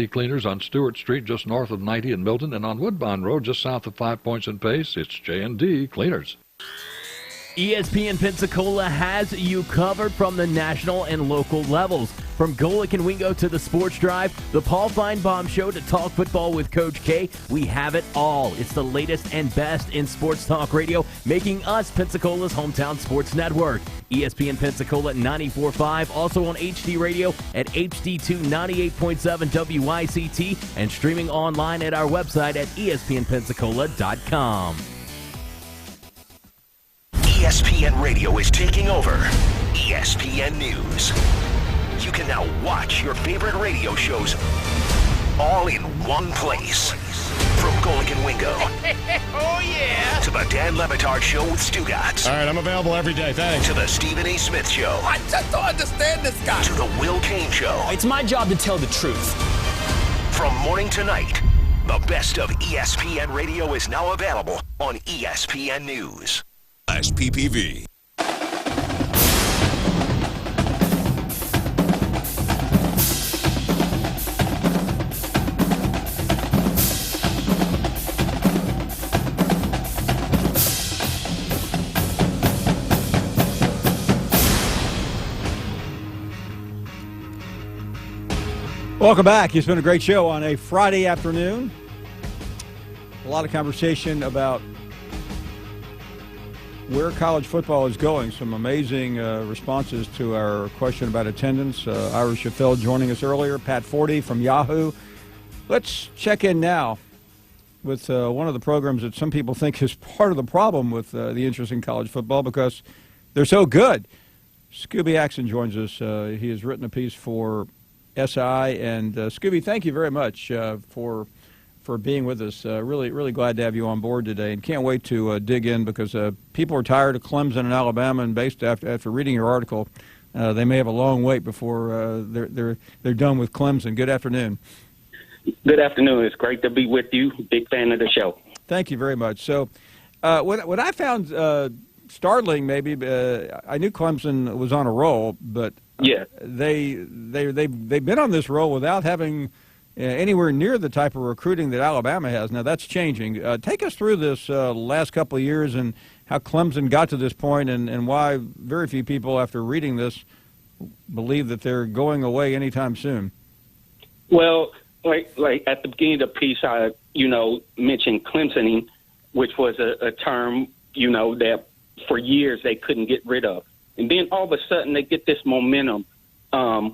Cleaners on Stewart Street, just north of 90 in Milton, and on Woodbine Road, just south of 5 Points and Pace. It's J&D Cleaners. ESPN Pensacola has you covered from the national and local levels. From Golick and Wingo to the Sports Drive, the Paul Feinbaum Show to talk football with Coach K, we have it all. It's the latest and best in sports talk radio, making us Pensacola's hometown sports network. ESPN Pensacola 94.5, also on HD Radio at HD2 98.7 WYCT, and streaming online at our website at ESPNpensacola.com. ESPN Radio is taking over ESPN News. You can now watch your favorite radio shows all in one place. From Golick and Wingo. Oh, yeah. To the Dan Levitard Show with Stugotz. All right, I'm available every day. Thanks. To the Stephen A. Smith Show. I just don't understand this guy. To the Will Kane Show. It's my job to tell the truth. From morning to night, the best of ESPN Radio is now available on ESPN News. PPV. Welcome back. It's been a great show on a Friday afternoon. A lot of conversation about where college football is going. Some amazing responses to our question about attendance. Ira Shafel joining us earlier, Pat Forty from Yahoo. Let's check in now with one of the programs that some people think is part of the problem with the interest in college football because they're so good. Scooby Axon joins us. He has written a piece for SI. And Scooby, thank you very much for being with us. Really glad to have you on board today, and can't wait to dig in because people are tired of Clemson and Alabama, and based after reading your article, they may have a long wait before they're done with Clemson. Good afternoon. Good afternoon. It's great to be with you. Big fan of the show. Thank you very much. So, what I found startling, maybe I knew Clemson was on a roll, but yeah, they've been on this roll without having anywhere near the type of recruiting that Alabama has. Now that's changing. Take us through this last couple of years and how Clemson got to this point, and why very few people, after reading this, believe that they're going away anytime soon. Well, like at the beginning of the piece, I mentioned Clemsoning, which was a term that for years they couldn't get rid of. And then all of a sudden they get this momentum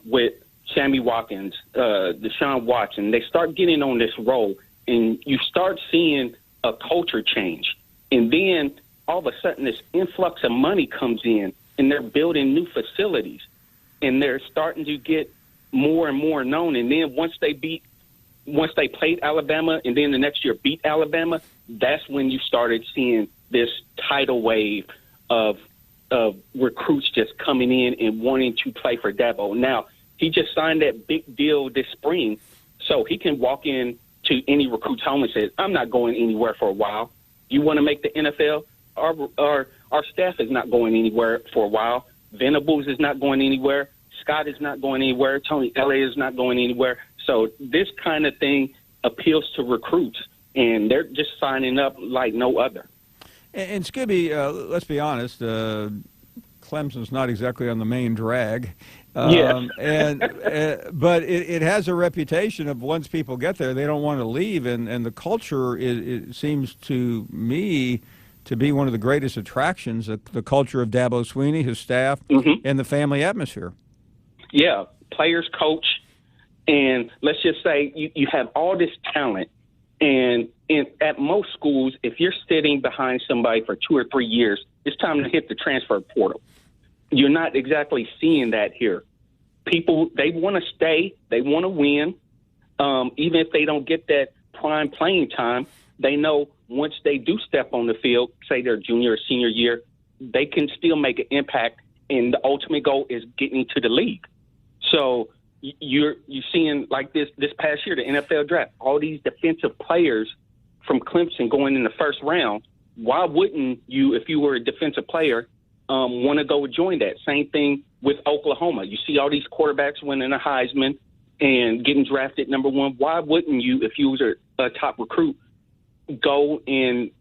with Sammy Watkins, Deshaun Watson. They start getting on this roll, and you start seeing a culture change. And then all of a sudden this influx of money comes in, and they're building new facilities, and they're starting to get more and more known. And then once they played Alabama, and then the next year beat Alabama, that's when you started seeing this tidal wave of recruits just coming in and wanting to play for Dabo. Now, he just signed that big deal this spring, so he can walk in to any recruit's home and say, I'm not going anywhere for a while. You want to make the NFL? Our staff is not going anywhere for a while. Venables is not going anywhere. Scott is not going anywhere. Tony Elliott is not going anywhere. So this kind of thing appeals to recruits, and they're just signing up like no other. And Scooby, let's be honest, Clemson's not exactly on the main drag. Yes. But it has a reputation of once people get there, they don't want to leave. And the culture, it seems to me to be one of the greatest attractions, the culture of Dabo Swinney, his staff, and the family atmosphere. Yeah, players, coach, and let's just say you have all this talent. And at most schools, if you're sitting behind somebody for 2 or 3 years, it's time to hit the transfer portal. You're not exactly seeing that here. People, they want to stay. They want to win. Even if they don't get that prime playing time, they know once they do step on the field, say their junior or senior year, they can still make an impact, and the ultimate goal is getting to the league. So you're seeing, like this past year, the NFL draft, all these defensive players from Clemson going in the first round. Why wouldn't you, if you were a defensive player, want to go join that? Same thing with Oklahoma. You see all these quarterbacks winning a Heisman, and getting drafted number 1, why wouldn't you, if you was a top recruit, go and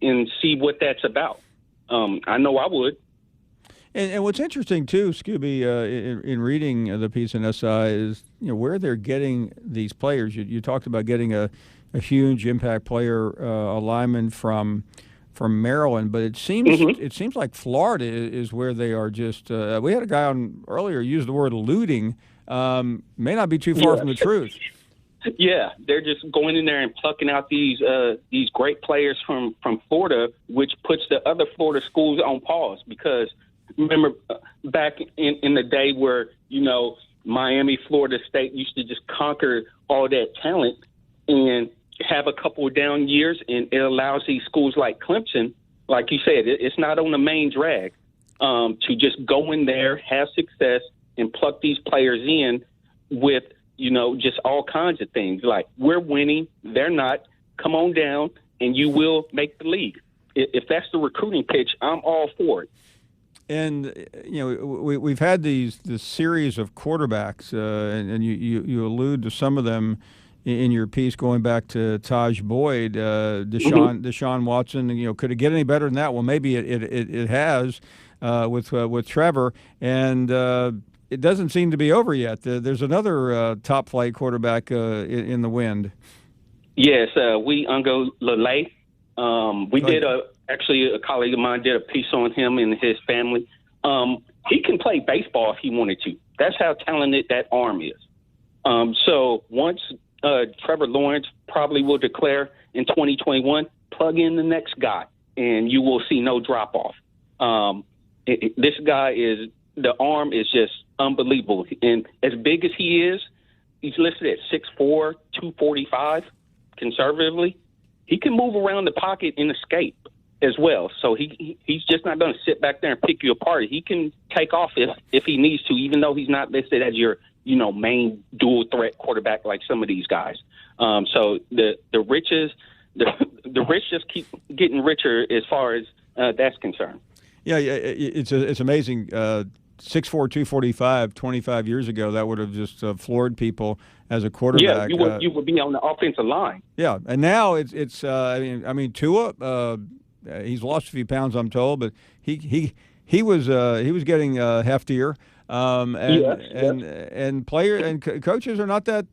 see what that's about? I know I would. And what's interesting too, Scooby, in reading the piece in SI is where they're getting these players. You talked about getting a huge impact player, a lineman from Maryland, but it seems like Florida is where they are just. We had a guy on earlier use the word looting. May not be too far from the truth. Yeah, they're just going in there and plucking out these great players from Florida, which puts the other Florida schools on pause. Because remember back in the day where Miami, Florida State used to just conquer all that talent and have a couple of down years, and it allows these schools like Clemson, like you said, it's not on the main drag, to just go in there, have success, and pluck these players in with just all kinds of things. Like, we're winning, they're not. Come on down, and you will make the league. If that's the recruiting pitch, I'm all for it. And we've had this series of quarterbacks, and you allude to some of them in your piece, going back to Taj Boyd, Deshaun Watson. Could it get any better than that? Well, maybe it has with Trevor, and it doesn't seem to be over yet. There's another top flight quarterback in the wind. Yes, we Ungo Lele. We did actually a colleague of mine did a piece on him and his family. He can play baseball if he wanted to. That's how talented that arm is. So once Trevor Lawrence probably will declare in 2021, plug in the next guy, and you will see no drop off. This guy the arm is just unbelievable. And as big as he is, he's listed at 6'4", 245 conservatively. He can move around the pocket and escape as well. So he's just not going to sit back there and pick you apart. He can take off if he needs to, even though he's not listed as your main dual threat quarterback like some of these guys. So the rich just keep getting richer as far as that's concerned. Yeah, it's amazing. 6'4", 245, 25 years ago, that would have just floored people as a quarterback. Yeah, you would be on the offensive line. Yeah, and now it's I mean Tua, he's lost a few pounds, I'm told, but he was getting heftier. And players and coaches are not that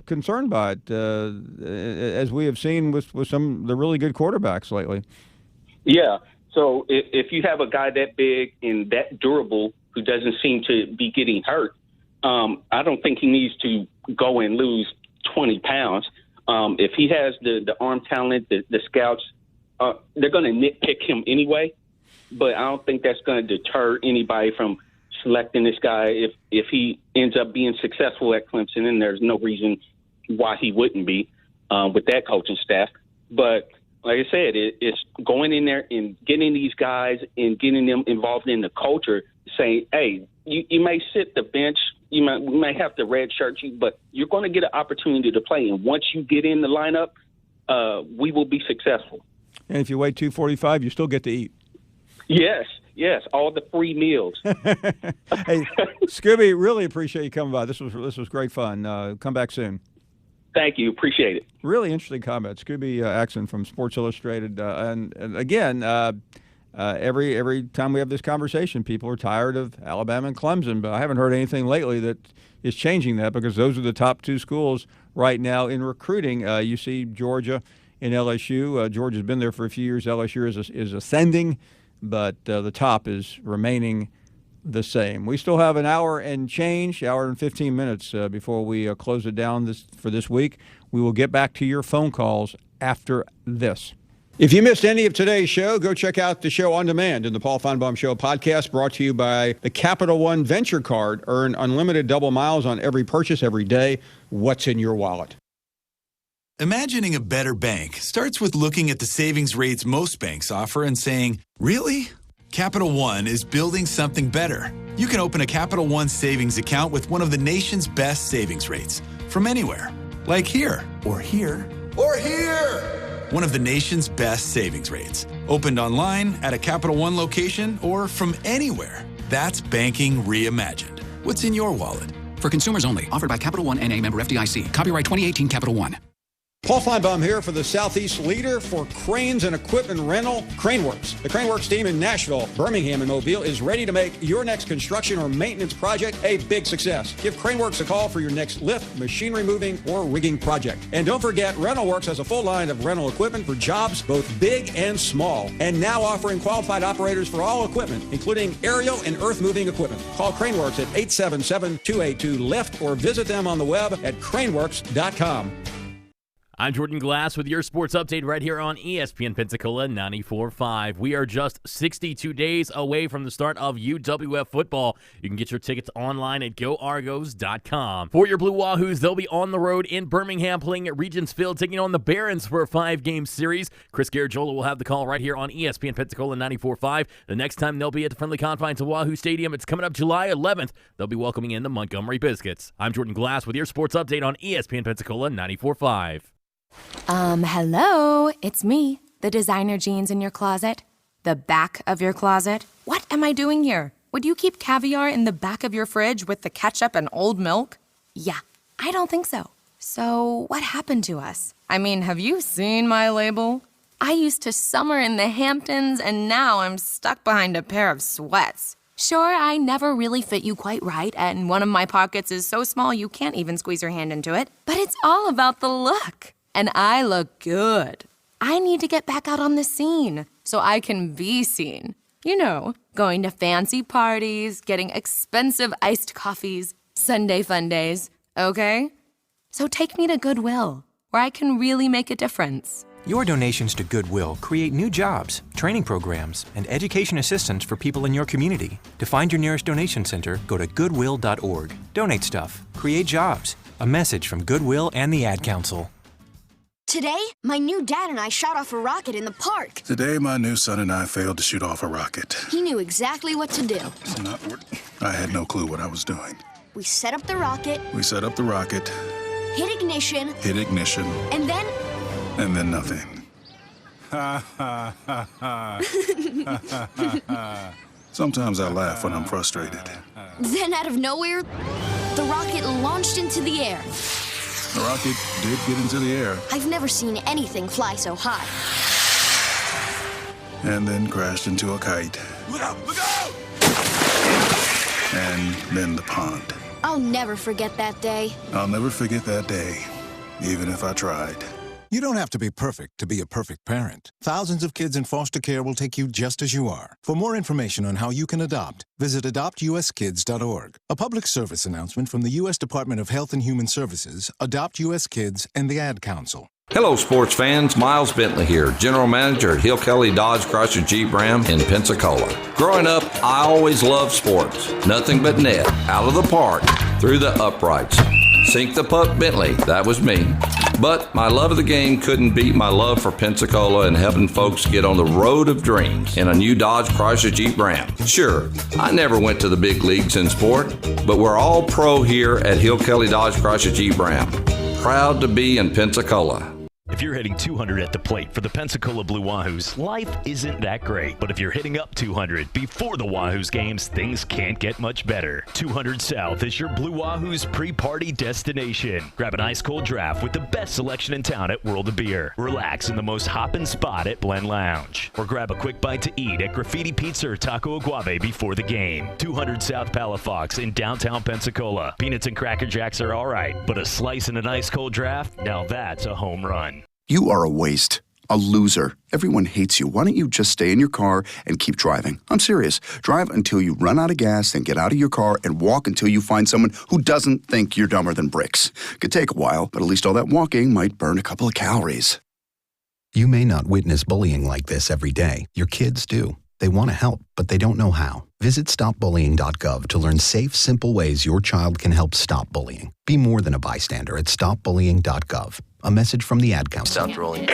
concerned by it, as we have seen with some of the really good quarterbacks lately. Yeah. So if you have a guy that big and that durable who doesn't seem to be getting hurt, I don't think he needs to go and lose 20 pounds. If he has the arm talent, the scouts, they're going to nitpick him anyway. But I don't think that's going to deter anybody from selecting this guy if he ends up being successful at Clemson, and there's no reason why he wouldn't be with that coaching staff. But like I said, it's going in there and getting these guys and getting them involved in the culture, saying, hey, you may sit the bench, you may have to redshirt you, but you're going to get an opportunity to play. And once you get in the lineup, we will be successful. And if you weigh 245, you still get to eat. Yes, all the free meals. Hey, Scooby, really appreciate you coming by. This was great fun. Come back soon. Thank you. Appreciate it. Really interesting comment. Scooby Axon from Sports Illustrated. And again, every time we have this conversation, people are tired of Alabama and Clemson, but I haven't heard anything lately that is changing that, because those are the top two schools right now in recruiting. You see Georgia and LSU. Georgia's been there for a few years. LSU is ascending, but the top is remaining the same. We still have an hour and 15 minutes before we close it down for this week. We will get back to your phone calls after this. If you missed any of today's show, go check out the show on demand in the Paul Feinbaum Show podcast, brought to you by the Capital One Venture Card. Earn unlimited double miles on every purchase every day. What's in your wallet? Imagining a better bank starts with looking at the savings rates most banks offer and saying, really? Capital One is building something better. You can open a Capital One savings account with one of the nation's best savings rates from anywhere. Like here, or here, or here. One of the nation's best savings rates. Opened online, at a Capital One location, or from anywhere. That's banking reimagined. What's in your wallet? For consumers only. Offered by Capital One N.A. member FDIC. Copyright 2018 Capital One. Paul Feinbaum here for the Southeast leader for cranes and equipment rental, Craneworks. The Craneworks team in Nashville, Birmingham, and Mobile is ready to make your next construction or maintenance project a big success. Give Craneworks a call for your next lift, machinery moving, or rigging project. And don't forget, RentalWorks has a full line of rental equipment for jobs both big and small, and now offering qualified operators for all equipment, including aerial and earth-moving equipment. Call Craneworks at 877-282-LIFT or visit them on the web at craneworks.com. I'm Jordan Glass with your sports update right here on ESPN Pensacola 94.5. We are just 62 days away from the start of UWF football. You can get your tickets online at GoArgos.com. For your Blue Wahoos, they'll be on the road in Birmingham playing at Regents Field, taking on the Barons for a 5-game series. Chris Garagiola will have the call right here on ESPN Pensacola 94.5. The next time they'll be at the friendly confines of Wahoo Stadium, it's coming up July 11th. They'll be welcoming in the Montgomery Biscuits. I'm Jordan Glass with your sports update on ESPN Pensacola 94.5. Hello, it's me, the designer jeans in your closet, the back of your closet. What am I doing here? Would you keep caviar in the back of your fridge with the ketchup and old milk? Yeah, I don't think so. So what happened to us? I mean, have you seen my label? I used to summer in the Hamptons, and now I'm stuck behind a pair of sweats. Sure, I never really fit you quite right, and one of my pockets is so small you can't even squeeze your hand into it. But it's all about the look. And I look good. I need to get back out on the scene so I can be seen. You know, going to fancy parties, getting expensive iced coffees, Sunday fun days, okay? So take me to Goodwill, where I can really make a difference. Your donations to Goodwill create new jobs, training programs, and education assistance for people in your community. To find your nearest donation center, go to goodwill.org. Donate stuff. Create jobs. A message from Goodwill and the Ad Council. Today, my new dad and I shot off a rocket in the park. Today, my new son and I failed to shoot off a rocket. He knew exactly what to do. I had no clue what I was doing. We set up the rocket. Hit ignition. And then nothing. Sometimes I laugh when I'm frustrated. Then out of nowhere, the rocket launched into the air. The rocket did get into the air. I've never seen anything fly so high. And then crashed into a kite. Look out! Look out! And then the pond. I'll never forget that day. I'll never forget that day, even if I tried. You don't have to be perfect to be a perfect parent. Thousands of kids in foster care will take you just as you are. For more information on how you can adopt, visit adoptuskids.org. A public service announcement from the U.S. Department of Health and Human Services, Adopt U.S. Kids, and the Ad Council. Hello, sports fans. Miles Bentley here, General Manager at Hill Kelly Dodge Chrysler Jeep Ram in Pensacola. Growing up, I always loved sports. Nothing but net, out of the park, through the uprights. Sink the puck Bentley, that was me. But my love of the game couldn't beat my love for Pensacola and helping folks get on the road of dreams in a new Dodge Chrysler Jeep Ram. Sure, I never went to the big leagues in sport, but we're all pro here at Hill Kelly Dodge Chrysler Jeep Ram. Proud to be in Pensacola. If you're hitting 200 at the plate for the Pensacola Blue Wahoos, life isn't that great. But if you're hitting up 200 before the Wahoos games, things can't get much better. 200 South is your Blue Wahoos pre-party destination. Grab an ice-cold draft with the best selection in town at World of Beer. Relax in the most hoppin' spot at Blend Lounge. Or grab a quick bite to eat at Graffiti Pizza or Taco Aguave before the game. 200 South Palafox in downtown Pensacola. Peanuts and Cracker Jacks are all right, but a slice and an ice-cold draft, now that's a home run. You are a waste, a loser. Everyone hates you. Why don't you just stay in your car and keep driving? I'm serious. Drive until you run out of gas, then get out of your car and walk until you find someone who doesn't think you're dumber than bricks. Could take a while, but at least all that walking might burn a couple of calories. You may not witness bullying like this every day. Your kids do. They want to help, but they don't know how. Visit stopbullying.gov to learn safe, simple ways your child can help stop bullying. Be more than a bystander at stopbullying.gov. A message from the Ad Council. Stop rolling.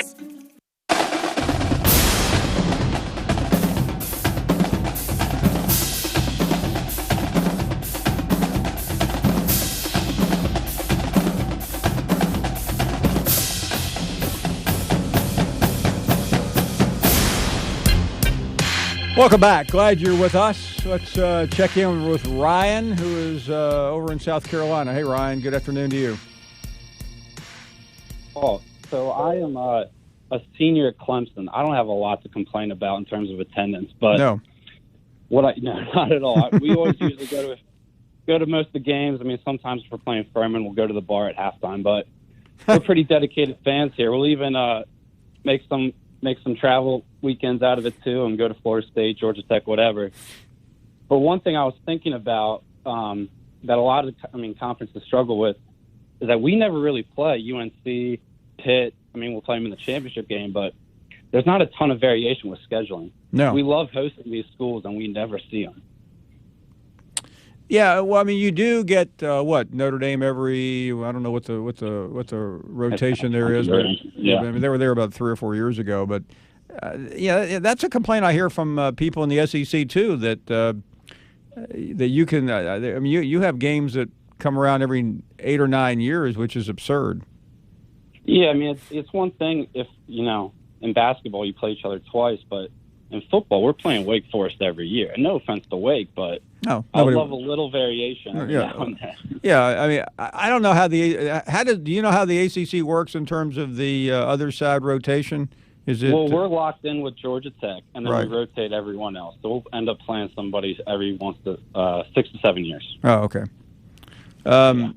Welcome back. Glad you're with us. Let's check in with Ryan, who is over in South Carolina. Hey, Ryan. Good afternoon to you. Oh, so I am a senior at Clemson. I don't have a lot to complain about in terms of attendance, but no, not at all. We always usually go to most of the games. I mean, sometimes if we're playing Furman, we'll go to the bar at halftime, but we're pretty dedicated fans here. We'll even make some travel weekends out of it too, and go to Florida State, Georgia Tech, whatever. But one thing I was thinking about that a lot of conferences struggle with is that we never really play UNC, Pitt. I mean, we'll play them in the championship game, but there's not a ton of variation with scheduling. No, we love hosting these schools, and we never see them. Yeah, well, I mean, you do get Notre Dame every. I don't know what the rotation there is, but yeah, I mean, they were there about 3 or 4 years ago. But that's a complaint I hear from people in the SEC too. That you can. I mean, you have games that come around every 8 or 9 years, which is absurd. Yeah, I mean, it's one thing if in basketball you play each other twice, but in football we're playing Wake Forest every year. And no offense to Wake, but no, I love a little variation. Yeah, I mean, I don't know do you know how the ACC works in terms of the other side rotation? Is it? Well, we're locked in with Georgia Tech, and then right. we rotate everyone else. So we'll end up playing somebody every 6 to 7 years. Oh, okay.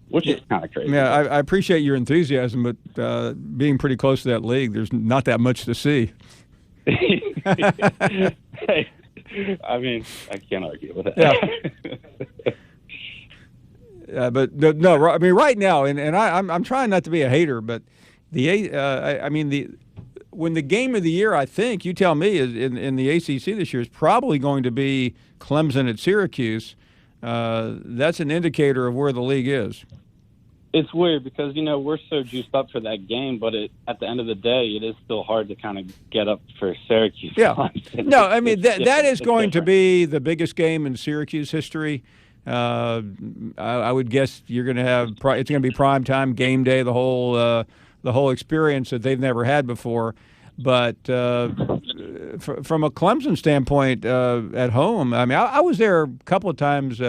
Which is kind of crazy. Yeah, I appreciate your enthusiasm, but being pretty close to that league, there's not that much to see. Hey, I mean, I can't argue with that. Yeah. But no, I mean, right now, and I'm trying not to be a hater, but when the game of the year, I think, you tell me, is in the ACC this year is probably going to be Clemson at Syracuse. That's an indicator of where the league is. It's weird because, we're so juiced up for that game, but at the end of the day, it is still hard to kind of get up for Syracuse. Yeah. No, I mean, that is going to be the biggest game in Syracuse history. I would guess you're going to have it's going to be prime time, game day, the whole experience that they've never had before. But from a Clemson standpoint, at home, I mean, I was there a couple of times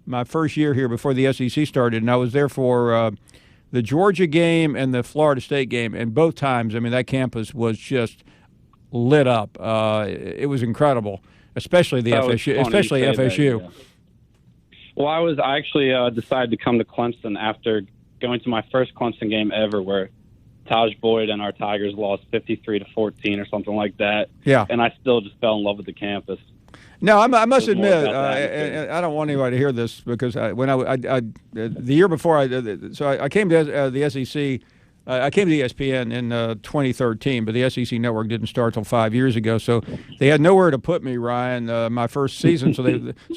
my first year here before the SEC started, and I was there for the Georgia game and the Florida State game, and both times, I mean, that campus was just lit up. It was incredible, especially FSU. That, yeah. Well, I actually decided to come to Clemson after going to my first Clemson game ever, where Taj Boyd and our Tigers lost 53-14 or something like that. Yeah, and I still just fell in love with the campus. No, I must admit, I don't want anybody to hear this because the year before I came to the SEC, I came to ESPN in 2013, but the SEC network didn't start till 5 years ago, so they had nowhere to put me, Ryan, my first season. So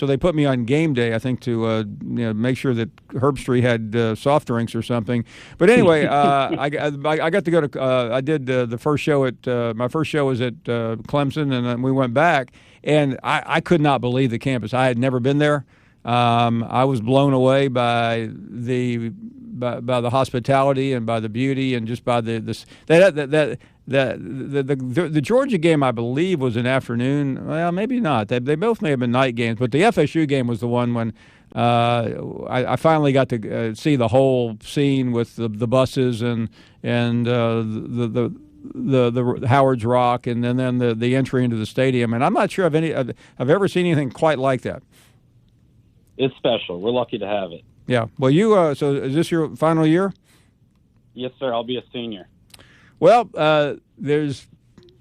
they put me on game day, I think, to make sure that Herbstreit had soft drinks or something. But anyway, I got to go to I did the first show at my first show was at Clemson, and then we went back. And I could not believe the campus. I had never been there. I was blown away by the hospitality and by the beauty and just by the Georgia game. I believe was an afternoon. Well, maybe not. They both may have been night games, but the FSU game was the one when I finally got to see the whole scene with the buses and the Howard's Rock and then the entry into the stadium, and I'm not sure I've ever seen anything quite like that. It's special. We're lucky to have it. Yeah. Well, you so is this your final year? Yes, sir. I'll be a senior. Well, there's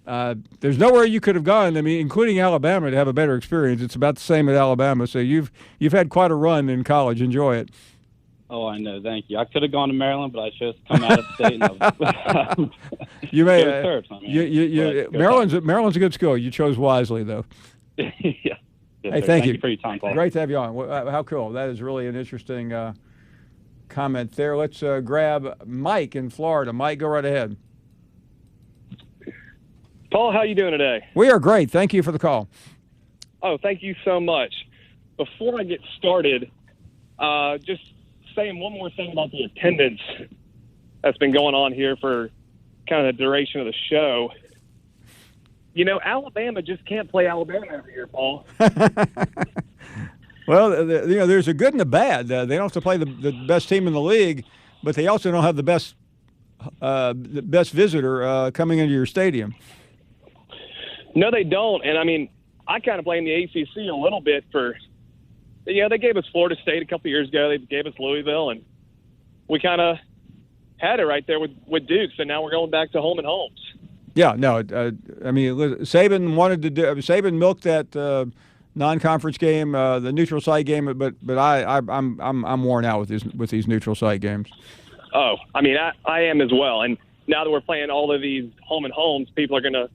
nowhere you could have gone. I mean, including Alabama, to have a better experience. It's about the same at Alabama. So you've had quite a run in college. Enjoy it. Oh, I know. Thank you. I could have gone to Maryland, but I chose to come out of state. You may. Maryland's a good school. You chose wisely, though. Yeah. Yes, hey, sir. thank you for your time, Paul. Great to have you on. How cool. That is really an interesting comment there. Let's grab Mike in Florida. Mike, go right ahead. Paul, how you doing today? We are great. Thank you for the call. Oh, thank you so much. Before I get started, just saying one more thing about the attendance that's been going on here for kind of the duration of the show. Alabama just can't play Alabama every year, Paul. Well, there's a good and a bad. They don't have to play the best team in the league, but they also don't have the best visitor coming into your stadium. No, they don't. And, I kind of blame the ACC a little bit for, they gave us Florida State a couple years ago. They gave us Louisville, and we kind of had it right there with Duke. So now we're going back to home and homes. Yeah, no. Saban milked that non-conference game, the neutral site game, but I'm worn out with these neutral site games. Oh, I am as well. And now that we're playing all of these home and homes, people are going to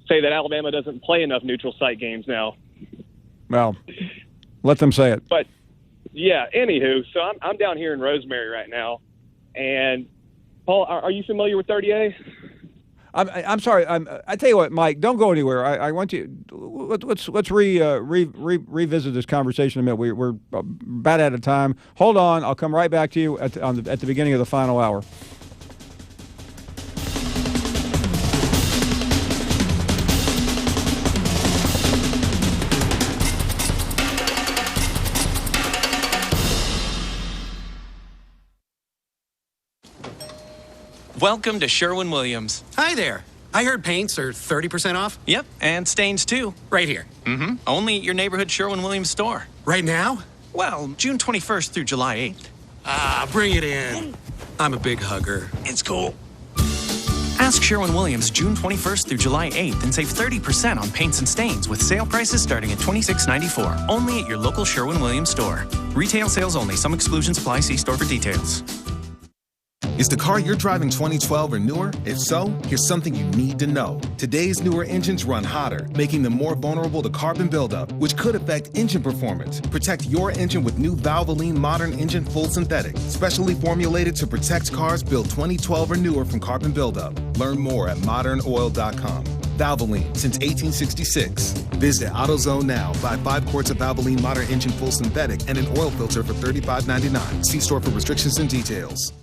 say that Alabama doesn't play enough neutral site games now. Well, let them say it. But yeah, anywho, so I'm down here in Rosemary right now, and Paul, are you familiar with 30A? I'm sorry. I tell you what, Mike, don't go anywhere. I want you. Let's revisit this conversation in a minute. We're about out of time. Hold on. I'll come right back to you at the beginning of the final hour. Welcome to Sherwin-Williams. Hi there. I heard paints are 30% off. Yep, and stains too. Right here. Mm-hmm. Only at your neighborhood Sherwin-Williams store. Right now? Well, June 21st through July 8th. Ah, bring it in. I'm a big hugger. It's cool. Ask Sherwin-Williams June 21st through July 8th and save 30% on paints and stains with sale prices starting at $26.94. Only at your local Sherwin-Williams store. Retail sales only. Some exclusions apply. See store for details. Is the car you're driving 2012 or newer? If so, here's something you need to know. Today's newer engines run hotter, making them more vulnerable to carbon buildup, which could affect engine performance. Protect your engine with new Valvoline Modern Engine Full Synthetic, specially formulated to protect cars built 2012 or newer from carbon buildup. Learn more at modernoil.com. Valvoline, since 1866. Visit AutoZone now. Buy 5 quarts of Valvoline Modern Engine Full Synthetic and an oil filter for $35.99. See store for restrictions and details.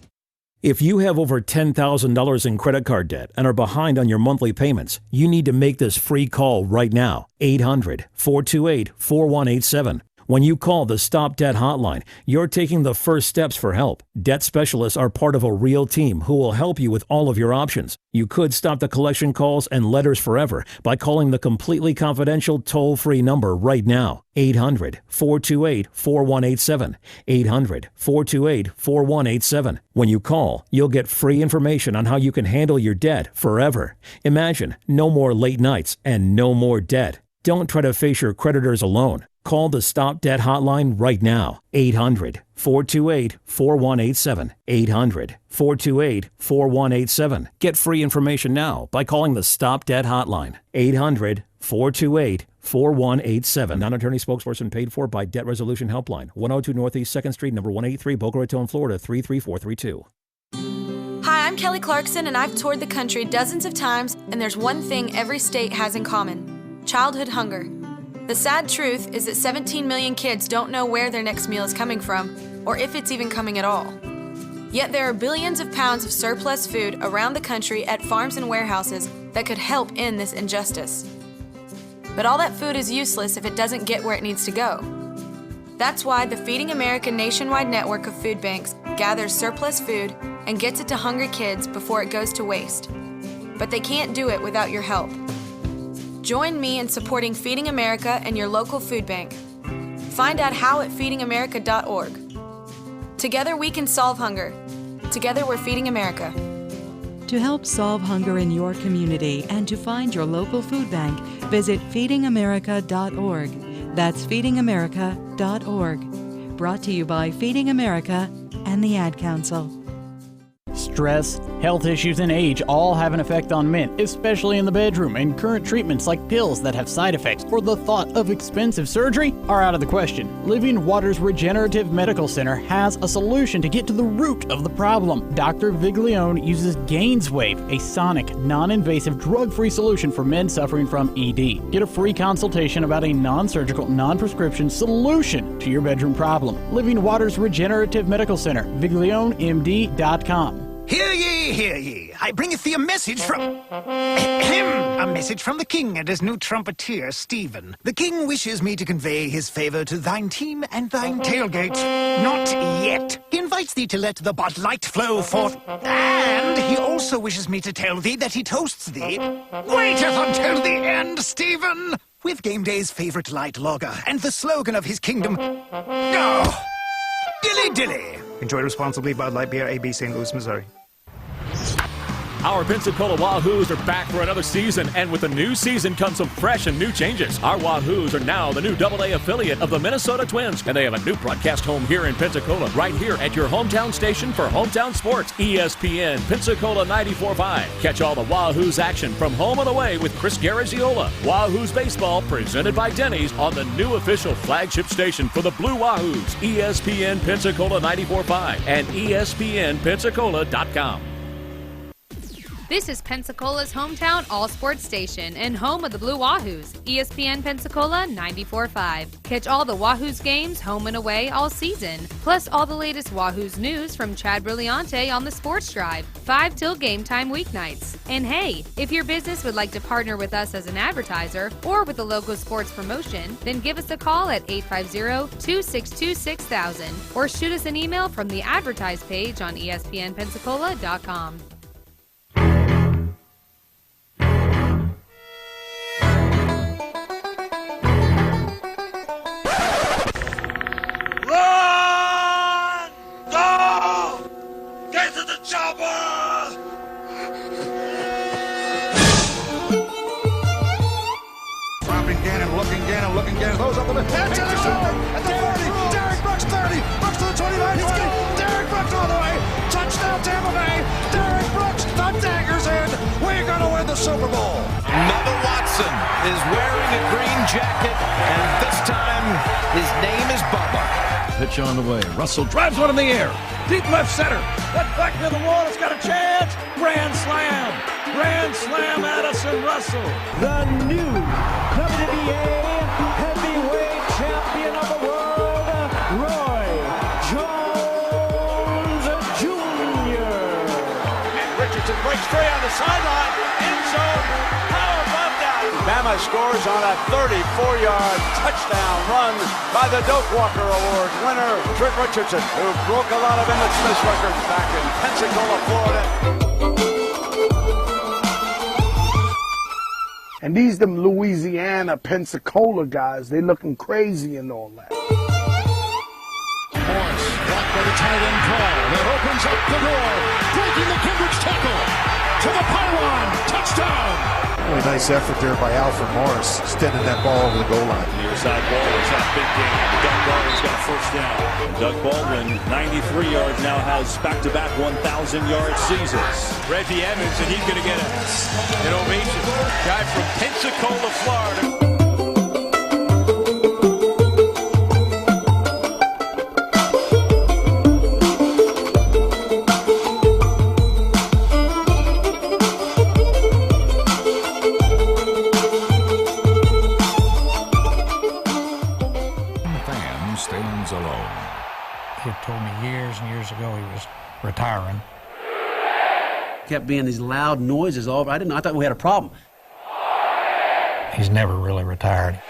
If you have over $10,000 in credit card debt and are behind on your monthly payments, you need to make this free call right now. 800-428-4187. When you call the Stop Debt Hotline, you're taking the first steps for help. Debt specialists are part of a real team who will help you with all of your options. You could stop the collection calls and letters forever by calling the completely confidential toll-free number right now. 800-428-4187. 800-428-4187. When you call, you'll get free information on how you can handle your debt forever. Imagine no more late nights and no more debt. Don't try to face your creditors alone. Call the Stop Debt Hotline right now. 800-428-4187. 800-428-4187. Get free information now by calling the Stop Debt Hotline. 800-428-4187. Non-attorney spokesperson paid for by Debt Resolution Helpline. 102 Northeast 2nd Street, number 183, Boca Raton, Florida, 33432. Hi, I'm Kelly Clarkson, and I've toured the country dozens of times, and there's one thing every state has in common: childhood hunger. The sad truth is that 17 million kids don't know where their next meal is coming from, or if it's even coming at all. Yet there are billions of pounds of surplus food around the country at farms and warehouses that could help end this injustice. But all that food is useless if it doesn't get where it needs to go. That's why the Feeding America nationwide network of food banks gathers surplus food and gets it to hungry kids before it goes to waste. But they can't do it without your help. Join me in supporting Feeding America and your local food bank. Find out how at feedingamerica.org. Together we can solve hunger. Together we're Feeding America. To help solve hunger in your community and to find your local food bank, visit feedingamerica.org. That's feedingamerica.org. Brought to you by Feeding America and the Ad Council. Stress, health issues, and age all have an effect on men, especially in the bedroom, and current treatments like pills that have side effects or the thought of expensive surgery are out of the question. Living Waters Regenerative Medical Center has a solution to get to the root of the problem. Dr. Viglione uses Gainswave, a sonic, non-invasive, drug-free solution for men suffering from ED. Get a free consultation about a non-surgical, non-prescription solution to your bedroom problem. Living Waters Regenerative Medical Center, ViglioneMD.com. Hear ye, hear ye. I bringeth thee a message from... a message from the king and his new trumpeter, Stephen. The king wishes me to convey his favor to thine team and thine tailgate. Not yet. He invites thee to let the Bud Light flow forth. And he also wishes me to tell thee that he toasts thee. Waiteth until the end, Stephen! With game day's favorite light lager and the slogan of his kingdom. Oh, dilly dilly. Enjoy responsibly. Bud Light Beer, AB, St. Louis, Missouri. Our Pensacola Wahoos are back for another season, and with the new season comes some fresh and new changes. Our Wahoos are now the new AA affiliate of the Minnesota Twins, and they have a new broadcast home here in Pensacola, right here at your hometown station for hometown sports, ESPN Pensacola 945. Catch all the Wahoos action from home and away with Chris Garagiola. Wahoos baseball presented by Denny's on the new official flagship station for the Blue Wahoos, ESPN Pensacola 945 and ESPNpensacola.com. This is Pensacola's hometown all-sports station and home of the Blue Wahoos, ESPN Pensacola 94.5. Catch all the Wahoos games home and away all season, plus all the latest Wahoos news from Chad Brilliante on the Sports Drive, 5 till game time weeknights. And hey, if your business would like to partner with us as an advertiser or with a local sports promotion, then give us a call at 850-262-6000 or shoot us an email from the advertise page on ESPNpensacola.com. Those up on the 10, at the 40, Derek Brooks 30, Brooks to the 29, 20, Derek Brooks all the way, touchdown Tampa Bay, Derek Brooks, the dagger's in, we're going to win the Super Bowl. Bubba Watson is wearing a green jacket, and this time his name is Bubba. Pitch on the way, Russell drives one in the air, deep left center, that's back near the wall, it's got a chance, grand slam, Addison Russell. The new WBA heavyweight champion of the world, Roy Jones Jr. And Richardson breaks free on the sideline, end zone. How about that? Bama scores on a 34-yard touchdown run by the Doak Walker Award winner, Trent Richardson, who broke a lot of Emmett Smith's records back in Pensacola, Florida. And these them Louisiana, Pensacola guys, they looking crazy and all that. Morris, blocked by the tight end Paul. That opens up the door. Breaking the Cambridge tackle. To the pylon. Touchdown. Really nice effort there by Alfred Morris, extending that ball over the goal line. Near side ball is that big game. Doug Baldwin's got a first down. And Doug Baldwin, 93 yards, now has back-to-back 1,000-yard seasons. Reggie Evans, and he's going to get an ovation. Guy from Pensacola, Florida. He had told me years and years ago he was retiring. Kept being these loud noises all over. I thought we had a problem. He's never really retired.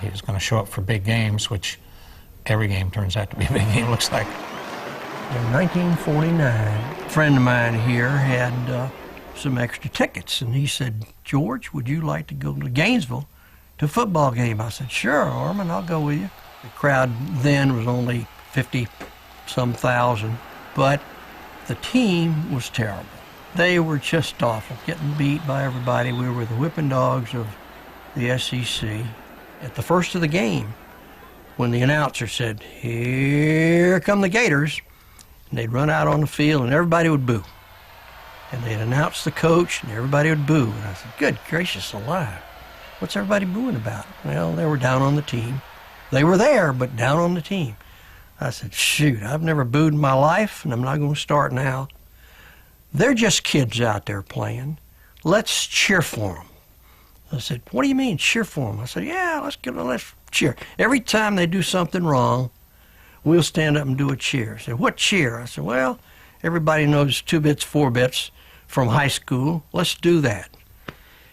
He was going to show up for big games, which every game turns out to be a big game, looks like. In 1949, a friend of mine here had some extra tickets, and he said, "George, would you like to go to Gainesville to a football game?" I said, "Sure, Orman, I'll go with you." The crowd then was only 50-some thousand, but the team was terrible. They were just awful, getting beat by everybody. We were the whipping dogs of the SEC. At the first of the game, when the announcer said, "Here come the Gators," and they'd run out on the field and everybody would boo. And they'd announce the coach and everybody would boo. And I said, "Good gracious alive, what's everybody booing about?" Well, they were down on the team. They were there, but down on the team. I said, "Shoot, I've never booed in my life, and I'm not going to start now. They're just kids out there playing. Let's cheer for them." I said, "What do you mean, cheer for them?" I said, "Yeah, let's cheer. Every time they do something wrong, we'll stand up and do a cheer." I said, "What cheer?" I said, "Well, Everybody knows 2 bits, 4 bits from high school. Let's do that.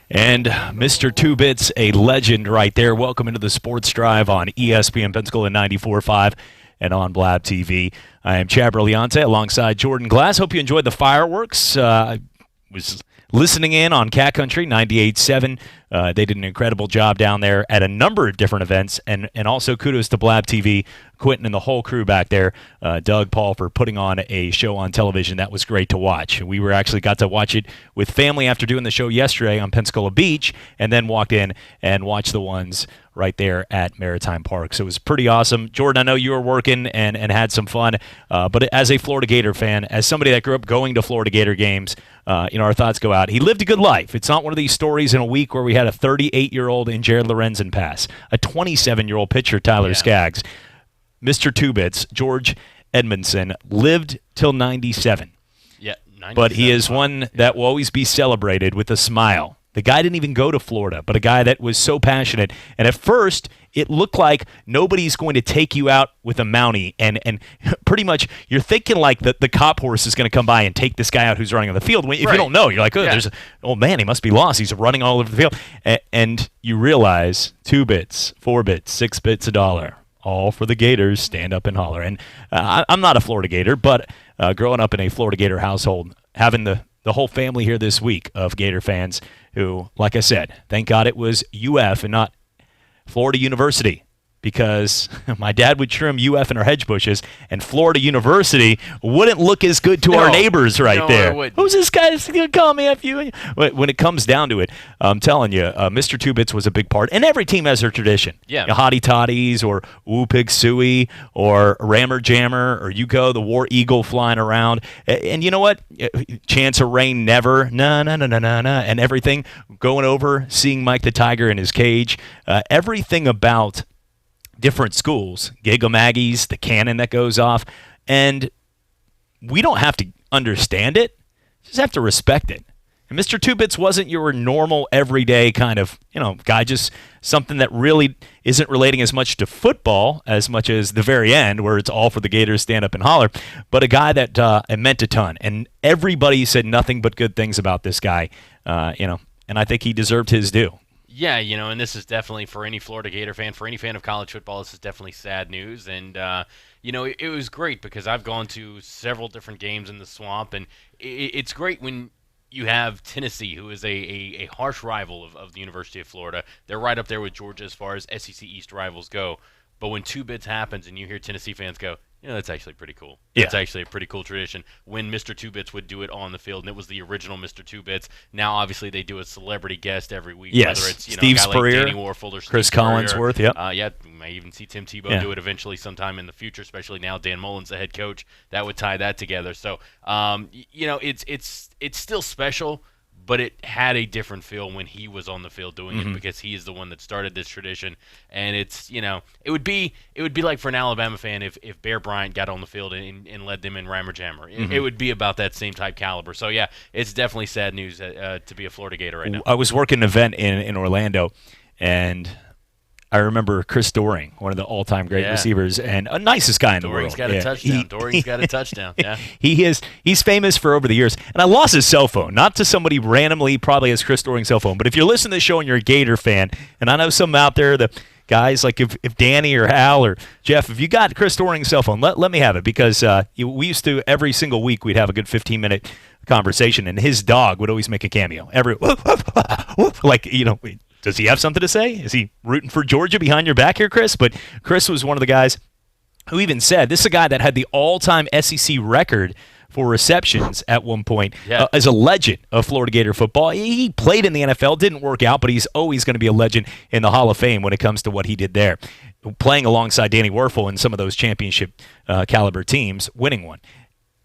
And Mr. Two Bits, a legend right there. Welcome into the Sports Drive on ESPN Pensacola 94.5 and on Blab TV. I am Chad Brilliante alongside Jordan Glass. Hope you enjoyed the fireworks. I was listening in on Cat Country 98.7. They did an incredible job down there at a number of different events, and also kudos to Blab TV, Quentin and the whole crew back there, Doug, Paul, for putting on a show on television that was great to watch. We were actually got to watch it with family after doing the show yesterday on Pensacola Beach, and then walked in and watched the ones right there at Maritime Park. So it was pretty awesome. Jordan, I know you were working and had some fun, but as a Florida Gator fan, as somebody that grew up going to Florida Gator games, our thoughts go out. He lived a good life. It's not one of these stories in a week where we had a 38-year-old in Jared Lorenzen pass, a 27-year-old pitcher, Tyler Skaggs. Mr. Two Bits, George Edmondson, lived till 97. Yeah, 97. But he is one that will always be celebrated with a smile. The guy didn't even go to Florida, but a guy that was so passionate. And at first, it looked like nobody's going to take you out with a Mountie. And pretty much you're thinking like the cop horse is going to come by and take this guy out who's running on the field. If you don't know, you're like, there's man, he must be lost. He's running all over the field. And you realize 2 bits, 4 bits, 6 bits, $1. All for the Gators, stand up and holler. And I'm not a Florida Gator, but growing up in a Florida Gator household, having the whole family here this week of Gator fans who, like I said, thank God it was UF and not Florida University, because my dad would trim UF in our hedge bushes, and Florida University wouldn't look as good to our neighbors there. Who's this guy that's going to call me FU? When it comes down to it, I'm telling you, Mr. Two Bits was a big part. And every team has their tradition. Yeah. Hottie Toddies or Woo Pig Suey or Rammer Jammer or Yuko, the War Eagle flying around. And you know what? Chance of Rain Never, na na na na na na, and everything. Going over, seeing Mike the Tiger in his cage. Everything about different schools, Giggle Maggies, the cannon that goes off, and we don't have to understand it, just have to respect it. And Mr. Two Bits wasn't your normal, everyday kind of, guy, just something that really isn't relating as much to football as much as the very end where it's all for the Gators, stand up and holler, but a guy that it meant a ton. And everybody said nothing but good things about this guy, and I think he deserved his due. Yeah, and this is definitely, for any Florida Gator fan, for any fan of college football, this is definitely sad news. And, it was great because I've gone to several different games in the Swamp, and it's great when you have Tennessee, who is a harsh rival of the University of Florida. They're right up there with Georgia as far as SEC East rivals go. But when 2 bits happens and you hear Tennessee fans go, that's actually pretty cool. Yeah. It's actually a pretty cool tradition. When Mr. Two Bits would do it on the field, and it was the original Mr. Two Bits. Now, obviously, they do a celebrity guest every week. Yes, whether it's Steve a guy Spurrier, like Danny Warfel or Chris Steve Collinsworth. Yep. We may even see Tim Tebow do it eventually sometime in the future, especially now Dan Mullen's the head coach. That would tie that together. So, it's still special. But it had a different feel when he was on the field doing it, because he is the one that started this tradition. And it's, it would be like for an Alabama fan if Bear Bryant got on the field and led them in Rammer Jammer. It would be about that same type caliber. So, yeah, it's definitely sad news to be a Florida Gator right now. I was working an event in Orlando, and I remember Chris Doring, one of the all-time great receivers, and a nicest guy in the world. Doring's got a touchdown. Doring's got a touchdown. Yeah, he's famous for over the years. And I lost his cell phone, not to somebody randomly probably has Chris Doring's cell phone, but if you're listening to the show and you're a Gator fan, and I know some out there, the guys like if Danny or Hal or Jeff, if you got Chris Doring's cell phone, let me have it, because we used to every single week we'd have a good 15-minute conversation, and his dog would always make a cameo. Does he have something to say? Is he rooting for Georgia behind your back here, Chris? But Chris was one of the guys who even said, this is a guy that had the all-time SEC record for receptions at one point, as a legend of Florida Gator football. He played in the NFL, didn't work out, but he's always going to be a legend in the Hall of Fame when it comes to what he did there, playing alongside Danny Werfel in some of those championship caliber teams, winning one.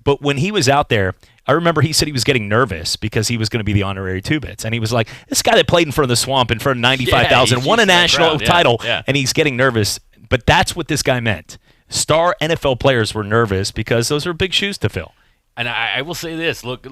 But when he was out there, I remember he said he was getting nervous because he was going to be the honorary 2 bits. And he was like, this guy that played in front of the Swamp in front of 95,000, won a national title, and he's getting nervous. But that's what this guy meant. Star NFL players were nervous because those are big shoes to fill. And I will say this, look,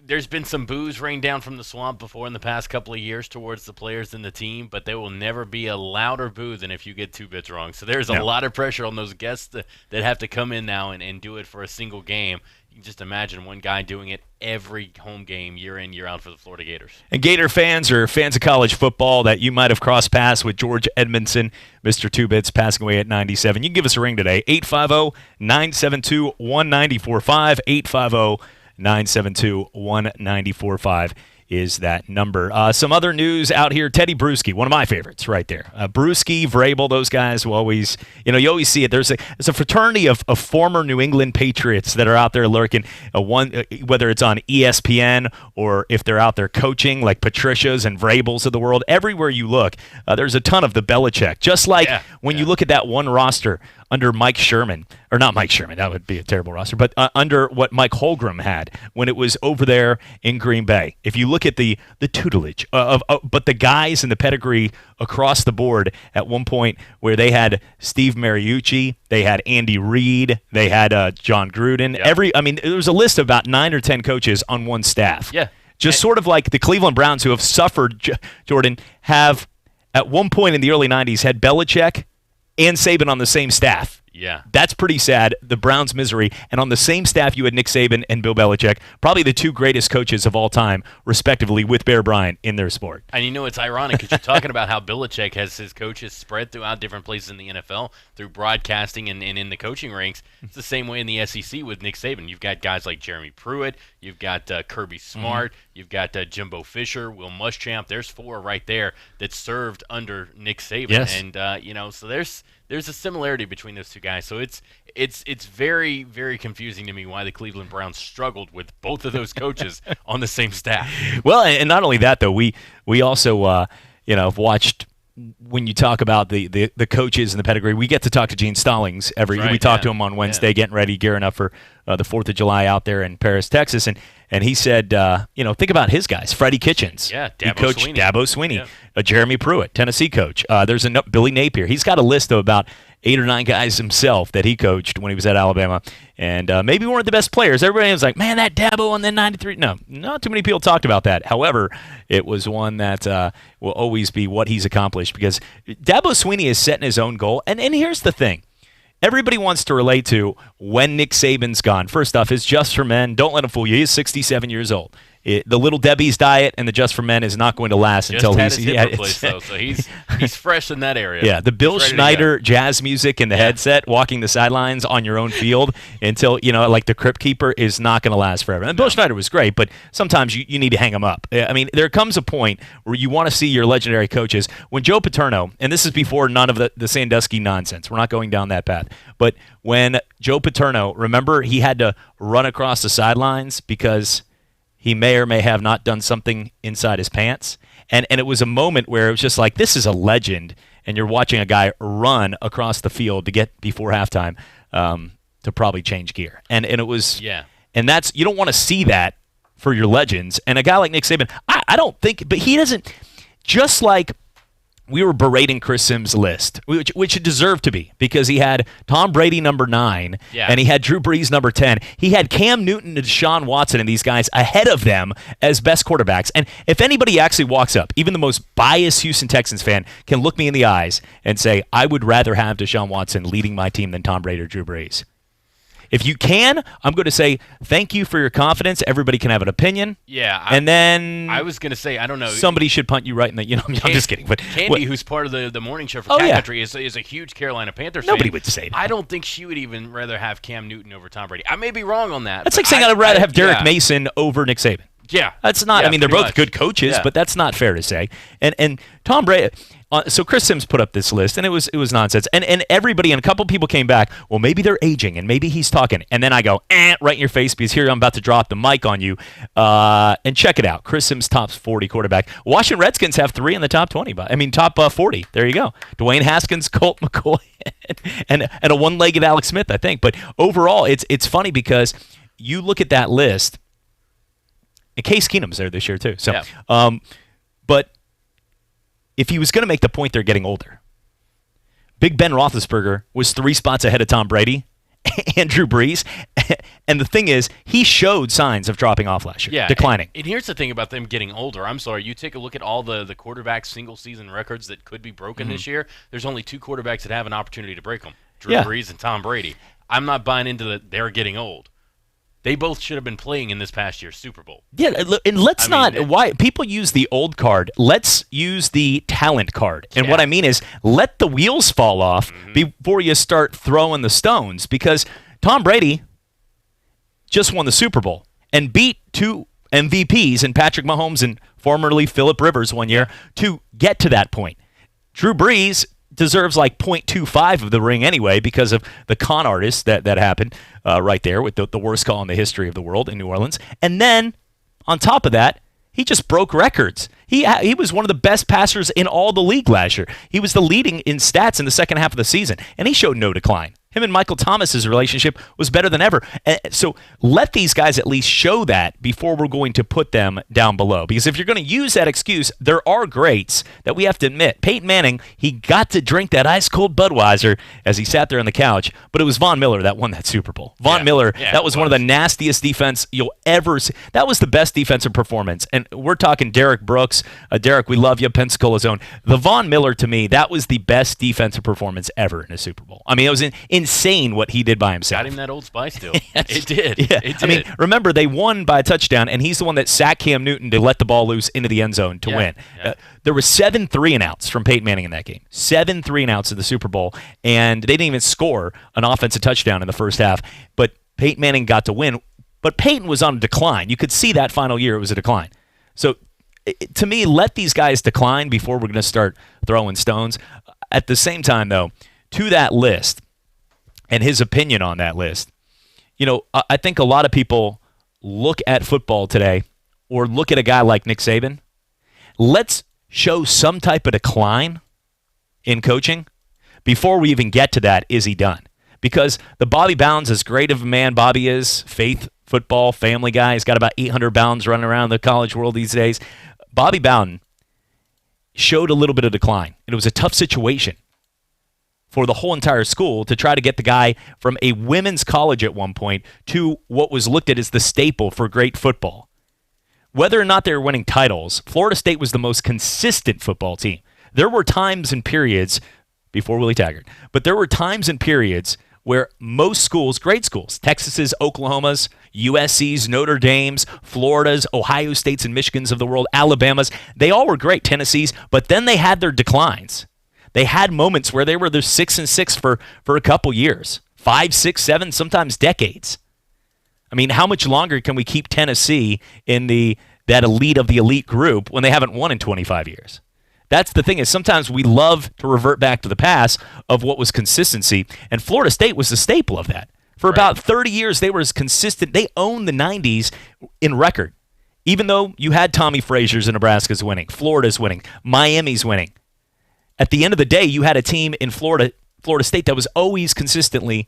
there's been some boos rained down from the Swamp before in the past couple of years towards the players and the team, but there will never be a louder boo than if you get 2 bits wrong. So there's a lot of pressure on those guests that have to come in now and do it for a single game. You You can just imagine one guy doing it every home game, year in, year out for the Florida Gators. And Gator fans or fans of college football that you might have crossed paths with George Edmondson, Mr. Two Bits, passing away at 97. You can give us a ring today, 850-972-1945, 850-972-1945. Is that number. Some other news out here. Teddy Bruschi, one of my favorites right there. Bruschi, Vrabel, those guys will always, you always see it. There's a fraternity of former New England Patriots that are out there lurking, whether it's on ESPN or if they're out there coaching, like Patricias and Vrabels of the world. Everywhere you look, there's a ton of the Belichick. Just like when you look at that one roster under Mike Sherman, or not Mike Sherman, that would be a terrible roster, but under what Mike Holmgren had when it was over there in Green Bay. If you look at the tutelage but the guys and the pedigree across the board at one point where they had Steve Mariucci, they had Andy Reid, they had John Gruden. There was a list of about 9 or 10 coaches on one staff. Yeah. Just sort of like the Cleveland Browns, who have suffered, Jordan, have at one point in the early 90s had Belichick and Saban on the same staff. Yeah. That's pretty sad, the Browns' misery. And on the same staff, you had Nick Saban and Bill Belichick, probably the two greatest coaches of all time, respectively, with Bear Bryant in their sport. And it's ironic because you're talking about how Belichick has his coaches spread throughout different places in the NFL through broadcasting and in the coaching ranks. It's the same way in the SEC with Nick Saban. You've got guys like Jeremy Pruitt. You've got Kirby Smart. You've got Jimbo Fisher, Will Muschamp. There's 4 right there that served under Nick Saban. Yes. And, so there's a similarity between those two guys. So it's very, very confusing to me why the Cleveland Browns struggled with both of those coaches on the same staff. Well, and not only that, though, we also have watched, when you talk about the coaches and the pedigree, we get to talk to Gene Stallings we talked to him on Wednesday, getting ready, gearing up for the 4th of July out there in Paris, Texas, and he said, think about his guys. Freddie Kitchens. Yeah, he coached Dabo Swinney. Yeah. Jeremy Pruitt, Tennessee coach. There's Billy Napier. He's got a list of about 8 or 9 guys himself that he coached when he was at Alabama, and maybe weren't the best players. Everybody was like, man, that Dabo on the 93. No, not too many people talked about that. However, it was one that will always be what he's accomplished, because Dabo Swinney is setting his own goal. And here's the thing. Everybody wants to relate to when Nick Saban's gone. First off, it's Just for Men. Don't let him fool you. He's 67 years old. The Little Debbie's diet and the Just for Men is not going to last until he's hip replaced, though, so he's fresh in that area. Yeah, the Bill Schneider jazz music in the headset, walking the sidelines on your own field until, like the Crypt Keeper, is not going to last forever. And Bill Schneider was great, but sometimes you need to hang him up. I mean, there comes a point where you want to see your legendary coaches. When Joe Paterno, and this is before none of the Sandusky nonsense, we're not going down that path, but when Joe Paterno, remember, he had to run across the sidelines because he may or may have not done something inside his pants. And it was a moment where it was just like, this is a legend, and you're watching a guy run across the field to get before halftime to probably change gear. And it was, and that's, you don't want to see that for your legends. And a guy like Nick Saban, I don't think, but he doesn't, just like we were berating Chris Sims' list, which it deserved to be, because he had Tom Brady number 9, and he had Drew Brees number 10. He had Cam Newton and Deshaun Watson and these guys ahead of them as best quarterbacks. And if anybody actually walks up, even the most biased Houston Texans fan can look me in the eyes and say, I would rather have Deshaun Watson leading my team than Tom Brady or Drew Brees. If you can, I'm going to say thank you for your confidence. Everybody can have an opinion. Yeah. And then I was going to say, I don't know. Somebody should punt you right in the, I'm just kidding. But Candy, who's part of the morning show for Cat Country, is a huge Carolina Panthers fan. Nobody would say that. I don't think she would even rather have Cam Newton over Tom Brady. I may be wrong on that. That's like saying I'd rather have Derek Mason over Nick Saban. Yeah. That's not, I mean, they're both good coaches, but that's not fair to say. And Tom Brady, so Chris Sims put up this list, and it was nonsense. And everybody, and a couple people came back, well, maybe they're aging, and maybe he's talking. And then I go, right in your face, because here I'm about to drop the mic on you. And check it out. Chris Sims top 40 quarterback. Washington Redskins have 3 in the top 20. Top 40. There you go. Dwayne Haskins, Colt McCoy, and a one-legged Alex Smith, I think. But overall, it's funny because you look at that list, and Case Keenum's there this year too. So, but if he was going to make the point, they're getting older. Big Ben Roethlisberger was 3 spots ahead of Tom Brady and Drew Brees. And the thing is, he showed signs of dropping off last year, declining. And here's the thing about them getting older. I'm sorry, you take a look at all the quarterback single-season records that could be broken this year. There's only 2 quarterbacks that have an opportunity to break them, Drew Brees and Tom Brady. I'm not buying into they're getting old. They both should have been playing in this past year's Super Bowl. Yeah, and why people use the old card. Let's use the talent card. And what I mean is, let the wheels fall off before you start throwing the stones. Because Tom Brady just won the Super Bowl and beat 2 MVPs in Patrick Mahomes and formerly Phillip Rivers one year to get to that point. Drew Brees deserves like 0.25 of the ring anyway because of the con artist that happened right there with the worst call in the history of the world in New Orleans. And then on top of that, he just broke records. He was one of the best passers in all the league last year. He was the leading in stats in the second half of the season, and he showed no decline. Him and Michael Thomas's relationship was better than ever. So let these guys at least show that before we're going to put them down below. Because if you're going to use that excuse, there are greats that we have to admit. Peyton Manning, he got to drink that ice-cold Budweiser as he sat there on the couch, but it was Von Miller that won that Super Bowl. Von Miller, that was one of the nastiest defense you'll ever see. That was the best defensive performance. And we're talking Derek Brooks. Derek, we love you, Pensacola's own. The Von Miller, to me, that was the best defensive performance ever in a Super Bowl. I mean, it was insane what he did by himself. Got him that Old Spice deal. It did. Yeah. It did. I mean, remember, they won by a touchdown, and he's the one that sacked Cam Newton to let the ball loose into the end zone to win. Yeah. There were 7 3-and-outs from Peyton Manning in that game. 7 3-and-outs in the Super Bowl, and they didn't even score an offensive touchdown in the first half. But Peyton Manning got to win. But Peyton was on a decline. You could see that final year it was a decline. So, to me, let these guys decline before we're going to start throwing stones. At the same time, though, to that list, and his opinion on that list, I think a lot of people look at football today or look at a guy like Nick Saban. Let's show some type of decline in coaching before we even get to that, is he done? Because the Bobby Bowden's, as great of a man Bobby is, faith, football, family guy, he's got about 800 pounds running around the college world these days. Bobby Bowden showed a little bit of decline. It was a tough situation for the whole entire school to try to get the guy from a women's college at one point to what was looked at as the staple for great football. Whether or not they were winning titles, Florida State was the most consistent football team. There were times and periods, before Willie Taggart, but there were times and periods where most schools, great schools, Texas's, Oklahoma's, USC's, Notre Dame's, Florida's, Ohio State's and Michigan's of the world, Alabama's, they all were great, Tennessee's, but then they had their declines. They had moments where they were the 6-6 for a couple years, 5, 6, 7, sometimes decades. I mean, how much longer can we keep Tennessee in that elite of the elite group when they haven't won in 25 years? That's the thing, is sometimes we love to revert back to the past of what was consistency, and Florida State was the staple of that. For about 30 years, they were as consistent. They owned the 90s in record, even though you had Tommy Frazier's and Nebraska's winning, Florida's winning, Miami's winning. At the end of the day, you had a team in Florida State that was always consistently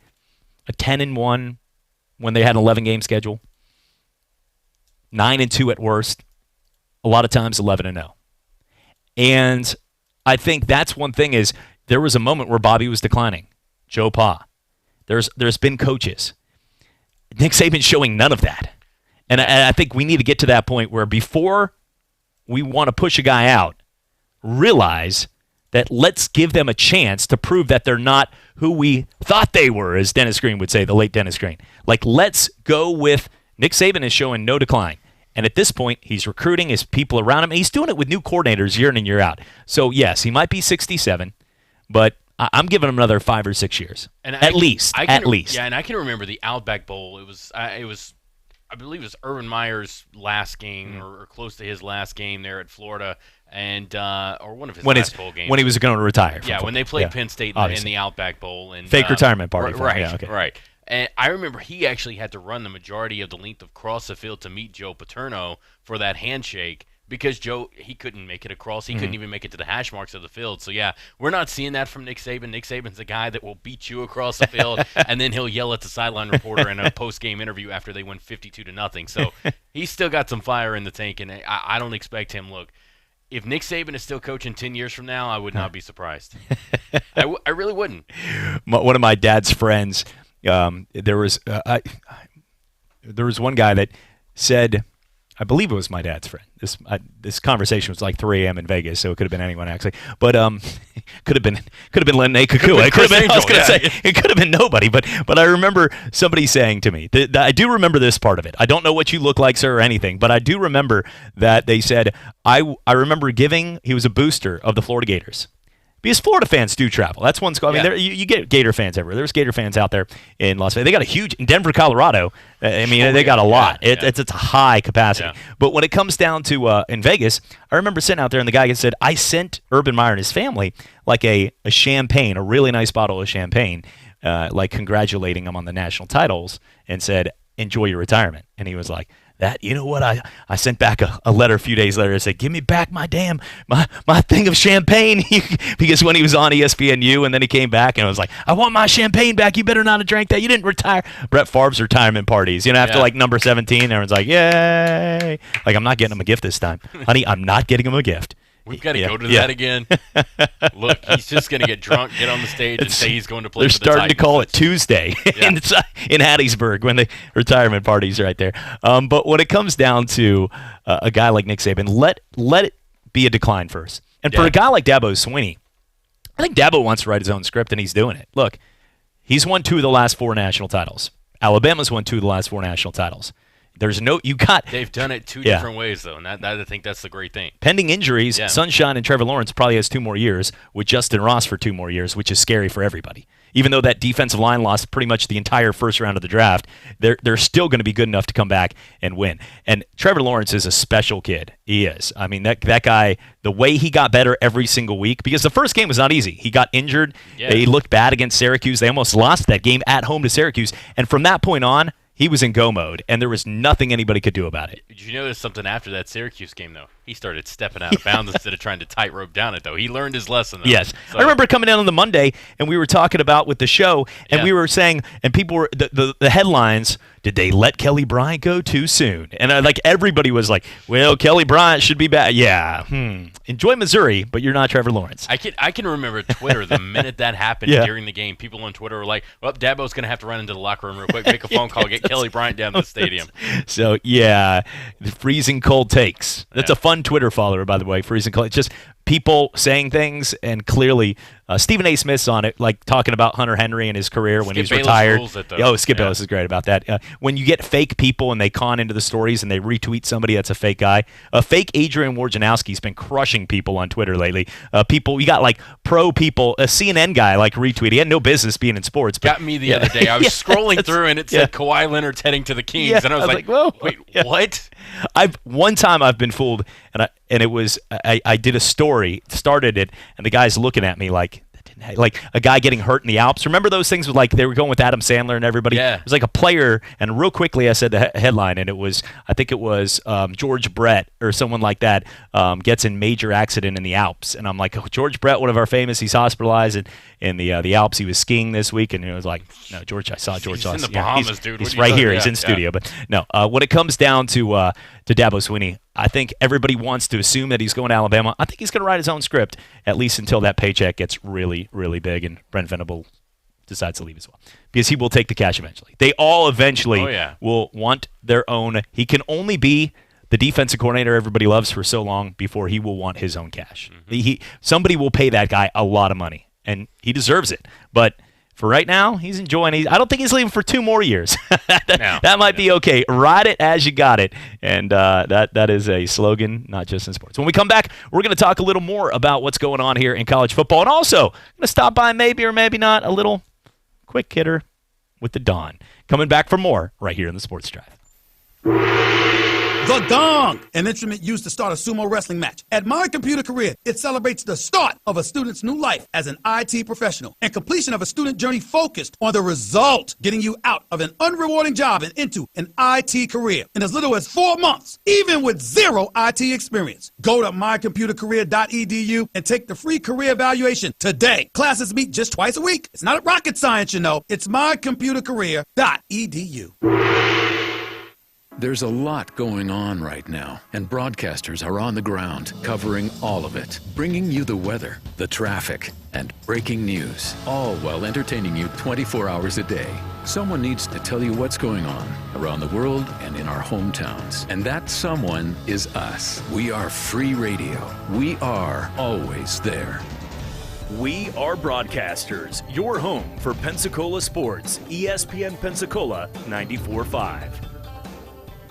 a 10-1 when they had an 11-game schedule, 9-2 at worst, a lot of times 11-0. And I think that's one thing, is there was a moment where Bobby was declining. Joe Pa. There's been coaches. Nick Saban's showing none of that. And I think we need to get to that point where before we want to push a guy out, realize that let's give them a chance to prove that they're not who we thought they were, as Dennis Green would say, the late Dennis Green. Like, let's go with Nick Saban is showing no decline. And at this point, he's recruiting his people around him, and he's doing it with new coordinators year in and year out. So, yes, he might be 67, but I'm giving him another 5 or 6 years, at least. Yeah, and I can remember the Outback Bowl. It was, I believe, it was Urban Meyer's last game or close to his last game there at Florida, and or one of his last bowl games when he was going to retire. Yeah, when they played Penn State in the Outback Bowl, and fake retirement party. Right. And I remember he actually had to run the majority of the length across the field to meet Joe Paterno for that handshake because Joe, he couldn't make it across. He couldn't even make it to the hash marks of the field. So, yeah, we're not seeing that from Nick Saban. Nick Saban's the guy that will beat you across the field, and then he'll yell at the sideline reporter in a post-game interview after they win 52-0. So he's still got some fire in the tank, and I don't expect him. Look, if Nick Saban is still coaching 10 years from now, I would not be surprised. I really wouldn't. One of my dad's friends, there was one guy that said, I believe it was my dad's friend. This conversation was like 3 a.m. in Vegas, so it could have been anyone actually. But could have been Lenny Kakua. It could have been. I was going to say it could have been nobody. But I remember somebody saying to me, I do remember this part of it. I don't know what you look like, sir, or anything, but I do remember that they said I remember he was a booster of the Florida Gators. Because Florida fans do travel. That's one school. I mean, you get Gator fans everywhere. There's Gator fans out there in Las Vegas. They got a huge in Denver, Colorado. I mean, they got a lot. It's a high capacity. Yeah. But when it comes down to in Vegas, I remember sitting out there and the guy said, I sent Urban Meyer and his family like a champagne, a really nice bottle of champagne, like congratulating him on the national titles, and said, enjoy your retirement. And he was like, you know what? I sent back a letter a few days later that said, give me back my thing of champagne. Because when he was on ESPNU and then he came back and I was like, I want my champagne back. You better not have drank that. You didn't retire. Brett Favre's retirement parties. After like number 17, everyone's like, yay. Like, I'm not getting him a gift this time. Honey, I'm not getting him a gift. We've got to go to that again. Look, he's just going to get drunk, get on the stage, and say he's going to play for the Titans. They're starting to call it Tuesday in Hattiesburg when the retirement party's right there. But when it comes down to a guy like Nick Saban, let it be a decline first. And for a guy like Dabo Swinney, I think Dabo wants to write his own script, and he's doing it. Look, he's won 2 of the last 4 national titles. Alabama's won 2 of the last 4 national titles. They've done it 2 different ways, though, and I think that's the great thing. Pending injuries, Sunshine and Trevor Lawrence probably has 2 more years, with Justin Ross for 2 more years, which is scary for everybody. Even though that defensive line lost pretty much the entire first round of the draft, they're still going to be good enough to come back and win. And Trevor Lawrence is a special kid. He is. I mean, that guy, the way he got better every single week, because the first game was not easy. He got injured. Yeah. He looked bad against Syracuse. They almost lost that game at home to Syracuse. And from that point on, he was in go mode, and there was nothing anybody could do about it. Did you notice something after that Syracuse game, though? He started stepping out of bounds instead of trying to tightrope down it, though. He learned his lesson, though. Yes. So. I remember coming in on the Monday, and we were talking about with the show, and we were saying, and people were, the headlines, did they let Kelly Bryant go too soon? And everybody was like, well, Kelly Bryant should be back. Yeah. Enjoy Missouri, but you're not Trevor Lawrence. I can remember Twitter the minute that happened during the game. People on Twitter were like, well, Dabo's going to have to run into the locker room real quick, make a phone call, get Kelly Bryant down to the stadium. So, the freezing cold takes. That's a fun Twitter follower, by the way, freezing cold. It's just people saying things, and clearly Stephen A. Smith's on it, like talking about Hunter Henry and his career when he's retired. Skip Bayless is great about that. When you get fake people and they con into the stories and they retweet somebody that's a fake guy, fake Adrian Wojnarowski's been crushing people on Twitter lately. You got like pro people, a CNN guy like retweet. He had no business being in sports. But, got me the other day. I was scrolling through and it said Kawhi Leonard's heading to the Kings, and I was like, whoa, wait, what? One time I've been fooled, and it was I did a story, started it, and the guy's looking at me like a guy getting hurt in the Alps. Remember those things with they were going with Adam Sandler and everybody? Yeah. It was like a player, and real quickly I said the headline, and I think it was George Brett or someone like that gets in major accident in the Alps. And I'm like, George Brett, one of our famous, he's hospitalized in the Alps. He was skiing this week, and it was like, no, George, I saw George. He's in the Bahamas, dude. He's right here. He's in studio. But no, when it comes down to Dabo Swinney, I think everybody wants to assume that he's going to Alabama. I think he's going to write his own script, at least until that paycheck gets really, really big and Brent Venable decides to leave as well. Because he will take the cash eventually. They all eventually will want their own. He can only be the defensive coordinator everybody loves for so long before he will want his own cash. Somebody will pay that guy a lot of money, and he deserves it. But for right now, he's enjoying. I don't think he's leaving for 2 more years. that might be okay. Ride it as you got it, and that is a slogan, not just in sports. When we come back, we're going to talk a little more about what's going on here in college football, and also going to stop by maybe or maybe not a little quick hitter with the Don. Coming back for more right here in the Sports Drive. The Gong, an instrument used to start a sumo wrestling match. At My Computer Career, it celebrates the start of a student's new life as an IT professional and completion of a student journey focused on the result, getting you out of an unrewarding job and into an IT career in as little as 4 months, even with 0 IT experience. Go to mycomputercareer.edu and take the free career evaluation today. Classes meet just twice a week. It's not rocket science, you know. It's mycomputercareer.edu. There's a lot going on right now, and broadcasters are on the ground covering all of it, bringing you the weather, the traffic, and breaking news, all while entertaining you 24 hours a day. Someone needs to tell you what's going on around the world and in our hometowns, and that someone is us. We are free radio. We are always there. We are broadcasters, your home for Pensacola sports, ESPN Pensacola 94.5.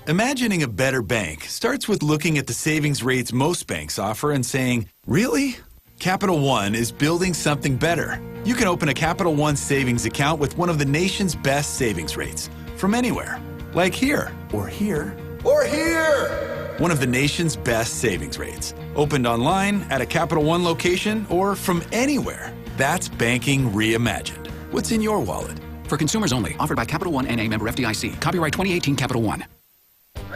Imagining a better bank starts with looking at the savings rates most banks offer and saying, really? Capital One is building something better. You can open a Capital One savings account with one of the nation's best savings rates from anywhere, like here, or here, or here. One of the nation's best savings rates. Opened online, at a Capital One location, or from anywhere. That's banking reimagined. What's in your wallet? For consumers only. Offered by Capital One N.A. member FDIC. Copyright 2018 Capital One.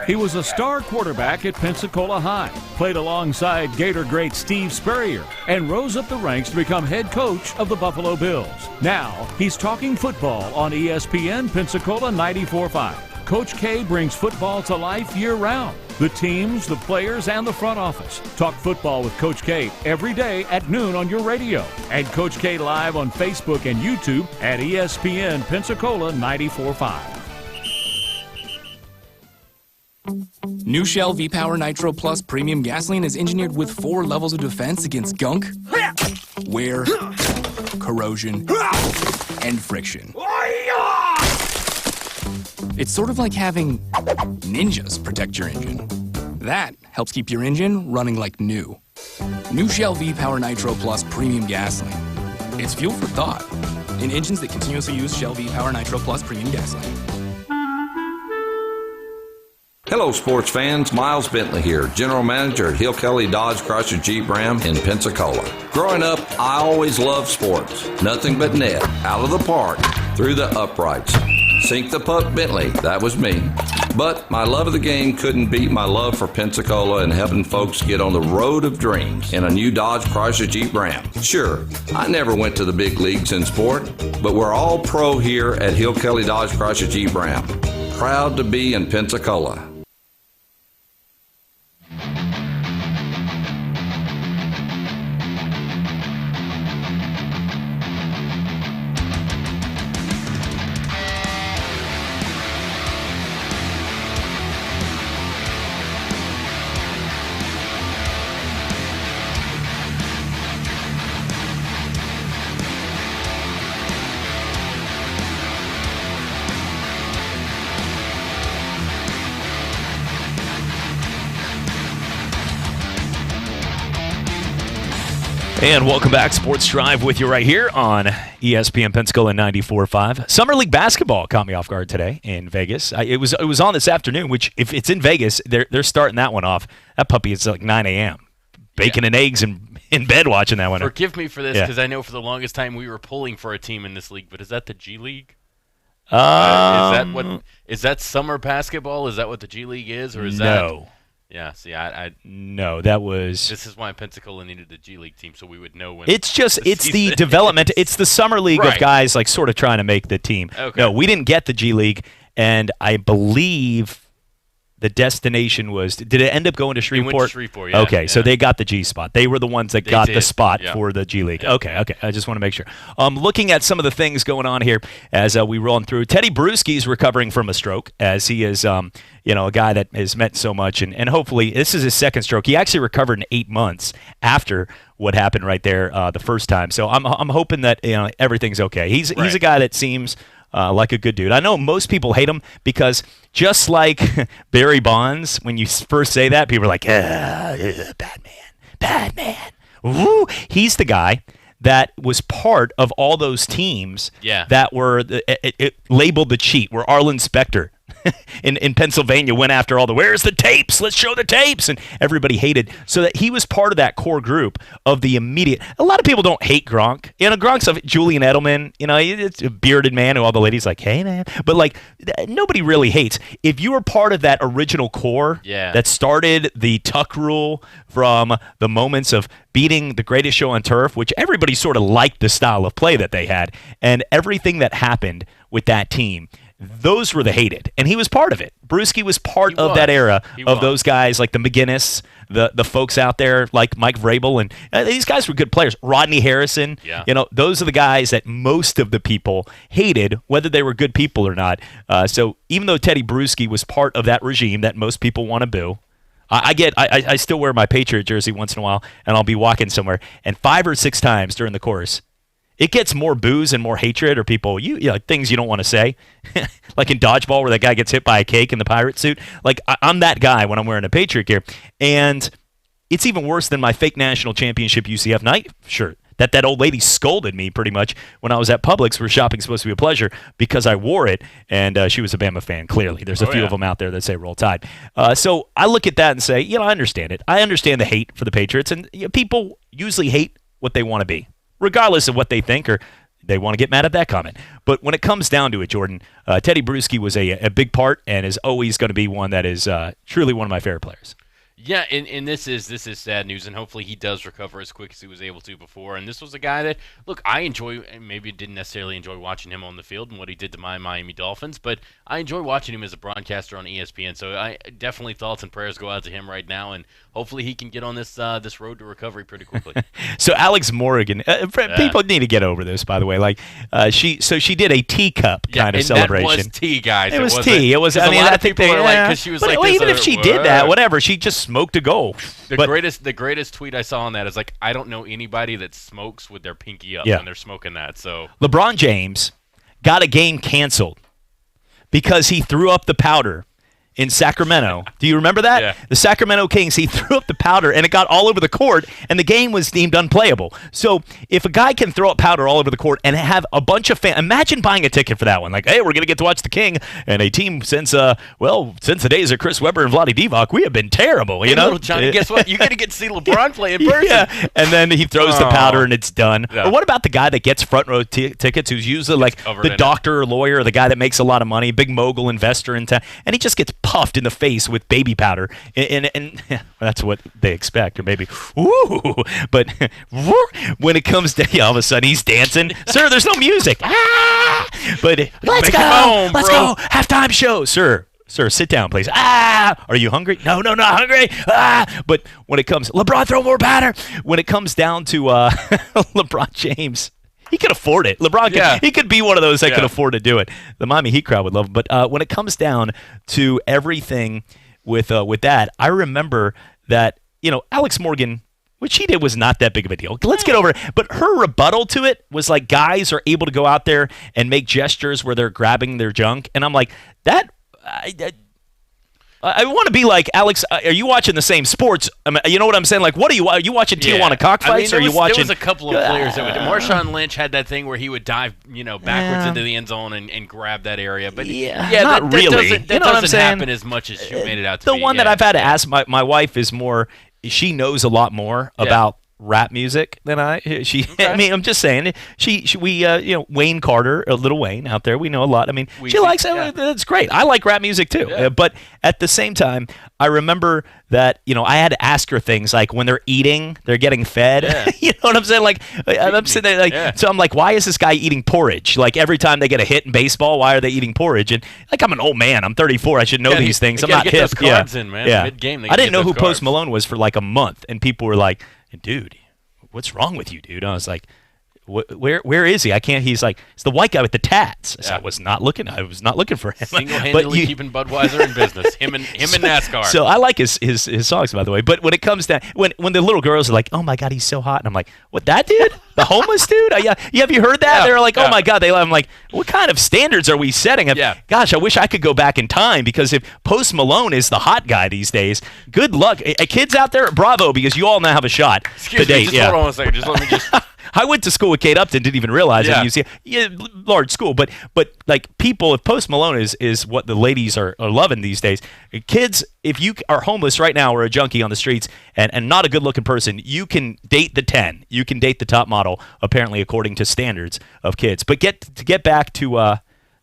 He was a star quarterback at Pensacola High, played alongside Gator great Steve Spurrier, and rose up the ranks to become head coach of the Buffalo Bills. Now, he's talking football on ESPN Pensacola 94.5. Coach K brings football to life year-round. The teams, the players, and the front office. Talk football with Coach K every day at noon on your radio. And Coach K live on Facebook and YouTube at ESPN Pensacola 94.5. New Shell V-Power Nitro Plus Premium Gasoline is engineered with 4 levels of defense against gunk, wear, corrosion, and friction. It's sort of like having ninjas protect your engine. That helps keep your engine running like new. New Shell V-Power Nitro Plus Premium Gasoline. It's fuel for thought in engines that continuously use Shell V-Power Nitro Plus Premium Gasoline. Hello, sports fans. Miles Bentley here, General Manager at Hill Kelly Dodge Chrysler Jeep Ram in Pensacola. Growing up, I always loved sports. Nothing but net, out of the park, through the uprights. Sink the puck Bentley, that was me. But my love of the game couldn't beat my love for Pensacola and helping folks get on the road of dreams in a new Dodge Chrysler Jeep Ram. Sure, I never went to the big leagues in sport, but we're all pro here at Hill Kelly Dodge Chrysler Jeep Ram. Proud to be in Pensacola. And welcome back. Sports Drive with you right here on ESPN Pensacola 94.5. Summer League basketball caught me off guard today in Vegas. It was on this afternoon, which if it's in Vegas, they're starting that one off. That puppy is like 9 a.m. Bacon and eggs and in bed watching that one. Forgive me for this because I know for the longest time we were pulling for a team in this league, but is that the G League? Is that summer basketball? Is that what the G League is, or is that? Yeah, see, no, that was. This is why Pensacola needed the G League team, so we would know when. It's the development. It's the summer league of guys like sort of trying to make the team. Okay. No, we didn't get the G League, and I believe the destination was. Did it end up going to Shreveport? It went to Shreveport, yeah. Okay, so they got the G spot. They were the ones that got the spot yeah. for the G League. Yeah. Okay. I just want to make sure. Looking at some of the things going on here as we roll through. Teddy Bruschi's recovering from a stroke, as he is, a guy that has meant so much, and hopefully this is his second stroke. He actually recovered in 8 months after what happened right there the first time. So I'm hoping that everything's okay. He's a guy that seems like a good dude. I know most people hate him because just like Barry Bonds, when you first say that, people are like, bad man. Woo! He's the guy that was part of all those teams that were labeled the cheat, where Arlen Specter in Pennsylvania went after all the, where's the tapes? Let's show the tapes. And everybody hated. So that he was part of that core group of the immediate. A lot of people don't hate Gronk. Gronk's Julian Edelman, it's a bearded man who all the ladies like, hey, man. But, nobody really hates. If you were part of that original core that started the Tuck rule from the moments of beating the greatest show on turf, which everybody sort of liked the style of play that they had, and everything that happened with that team, those were the hated, and he was part of it. Brewski was part of that era of those guys like the McGinnis, the folks out there like Mike Vrabel, and these guys were good players. Rodney Harrison, those are the guys that most of the people hated, whether they were good people or not. So even though Teddy Bruschi was part of that regime that most people want to boo, I still wear my Patriot jersey once in a while, and I'll be walking somewhere, and 5 or 6 times during the course, it gets more boos and more hatred, or people, things you don't want to say. Like in dodgeball where that guy gets hit by a cake in the pirate suit. Like, I'm that guy when I'm wearing a Patriot gear. And it's even worse than my fake national championship UCF night shirt. That old lady scolded me pretty much when I was at Publix where shopping's supposed to be a pleasure because I wore it, and she was a Bama fan, clearly. There's a few of them out there that say Roll Tide. So I look at that and say, I understand it. I understand the hate for the Patriots, and people usually hate what they want to be, regardless of what they think or they want to get mad at that comment. But when it comes down to it, Jordan, Teddy Bruschi was a big part and is always going to be one that is truly one of my favorite players. Yeah, and this is sad news, and hopefully he does recover as quick as he was able to before. And this was a guy that, look, I enjoy, and maybe didn't necessarily enjoy watching him on the field and what he did to my Miami Dolphins, but I enjoy watching him as a broadcaster on ESPN. So I definitely thoughts and prayers go out to him right now, and hopefully he can get on this road to recovery pretty quickly. So Alex Morgan, people need to get over this, by the way. Like she did a teacup kind of celebration. That was tea, guys. It was tea. It was. I mean, I think people are like, because she was like, even if she did that, whatever, she just smoked a goal. The greatest tweet I saw on that is like, I don't know anybody that smokes with their pinky up when they're smoking that. So LeBron James got a game canceled because he threw up the powder in Sacramento. Do you remember that? Yeah. The Sacramento Kings, he threw up the powder and it got all over the court and the game was deemed unplayable. So if a guy can throw up powder all over the court and have a bunch of fans, imagine buying a ticket for that one. Like, hey, we're going to get to watch the King and a team since the days of Chris Webber and Vlade Divac, we have been terrible, you know? Little Johnny, guess what? You're going to get to see LeBron play in person. Yeah, and then he throws the powder and it's done. Yeah. Or what about the guy that gets front row tickets who's usually like the doctor or lawyer or the guy that makes a lot of money, big mogul investor in town, and he just gets puffed in the face with baby powder, and that's what they expect, or maybe, ooh, but when it comes to, all of a sudden he's dancing. Sir, there's no music. But let's go, halftime show, sir, sit down, please. Are you hungry? No, not hungry. But when it comes, LeBron, throw more powder. When it comes down to LeBron James, he could afford it. LeBron, he could be one of those that could afford to do it. The Miami Heat crowd would love him. But when it comes down to everything with that, I remember that, Alex Morgan, what she did was not that big of a deal. Let's get over it. But her rebuttal to it was like, guys are able to go out there and make gestures where they're grabbing their junk. And I'm like, I want to be like, Alex, are you watching the same sports? You know what I'm saying? Like, are you watching Tijuana cockfights? Or are you watching? There was a couple of players that would. Marshawn Lynch had that thing where he would dive, backwards into the end zone and grab that area. But not really. That doesn't happen as much as you made it out to be. The one that I've had to ask my wife is more. She knows a lot more about rap music than I. I mean, I'm just saying. Wayne Carter, Little Wayne out there. We know a lot. I mean, she likes it. That's great. I like rap music too. Yeah. But at the same time, I remember that I had to ask her things like when they're eating, they're getting fed. Yeah. You know what I'm saying? Like I'm sitting there, so I'm like, why is this guy eating porridge? Like every time they get a hit in baseball, why are they eating porridge? And like I'm an old man. I'm 34. I should know these things. I'm not hip. Those cards in, man. Yeah. Mid-game, I didn't know who Post Malone was for like a month, and people were like, dude, what's wrong with you, dude? I was like, where is he? I can't. He's like, it's the white guy with the tats. So I was not looking for him. Single-handedly keeping Budweiser in business. Him and NASCAR. So I like his songs, by the way. But when it comes down, when the little girls are like, oh my God, he's so hot, and I'm like, what, that dude? The homeless dude? Have you heard that? They're like, oh my God. I'm like, what kind of standards are we setting? Gosh, I wish I could go back in time, because if Post Malone is the hot guy these days, good luck. Kids out there, bravo, because you all now have a shot. Excuse me, just hold on a second. Just let me just... I went to school with Kate Upton, didn't even realize it. Large school, but like people, if Post Malone is what the ladies are loving these days, kids, if you are homeless right now or a junkie on the streets and not a good looking person, you can date the 10. You can date the top model, apparently according to standards of kids. But get back to what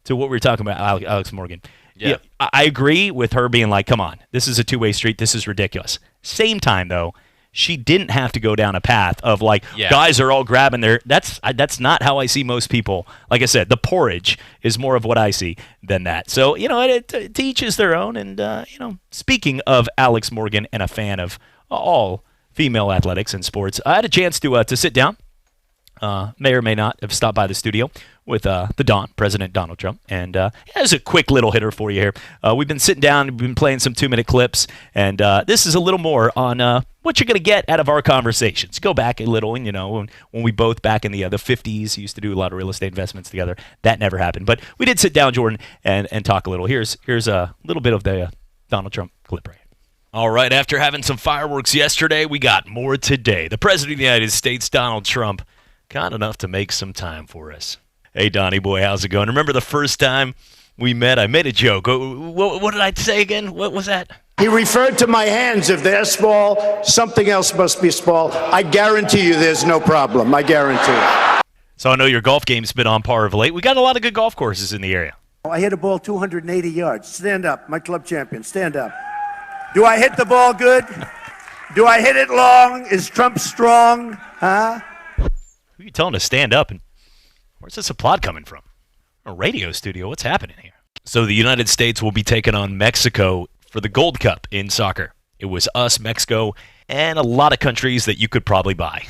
we were talking about, Alex Morgan. Yeah. I agree with her being like, come on, this is a two-way street. This is ridiculous. Same time though, she didn't have to go down a path of like guys are all grabbing their. That's not how I see most people. Like I said, the porridge is more of what I see than that. So to each is their own. And speaking of Alex Morgan and a fan of all female athletics and sports, I had a chance to sit down. May or may not have stopped by the studio with the Don, President Donald Trump. And here's a quick little hitter for you here. We've been sitting down, we've been playing some 2-minute clips, and this is a little more on what you're going to get out of our conversations. Go back a little, and when we both back in the 50s used to do a lot of real estate investments together. That never happened. But we did sit down, Jordan, and talk a little. Here's a little bit of the Donald Trump clip right here. All right, after having some fireworks yesterday, we got more today. The President of the United States, Donald Trump, kind enough to make some time for us. Hey, Donnie boy, how's it going? Remember the first time we met? I made a joke. What did I say again? What was that? He referred to my hands. If they're small, something else must be small. I guarantee you there's no problem. I guarantee it. So I know your golf game's been on par of late. We got a lot of good golf courses in the area. I hit a ball 280 yards. Stand up. My club champion. Stand up. Do I hit the ball good? Do I hit it long? Is Trump strong? Huh? Who are you telling to stand up? And where's this applaud coming from? A radio studio? What's happening here? So the United States will be taking on Mexico for the Gold Cup in soccer. It was us, Mexico, and a lot of countries that you could probably buy.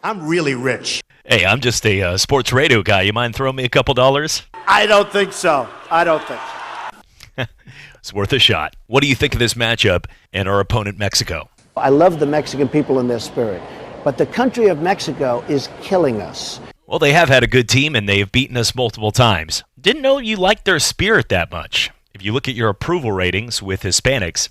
I'm really rich. Hey, I'm just a sports radio guy. You mind throwing me a couple dollars? I don't think so. I don't think so. It's worth a shot. What do you think of this matchup and our opponent, Mexico? I love the Mexican people and their spirit, but the country of Mexico is killing us. Well, they have had a good team, and they have beaten us multiple times. Didn't know you liked their spirit that much. If you look at your approval ratings with Hispanics,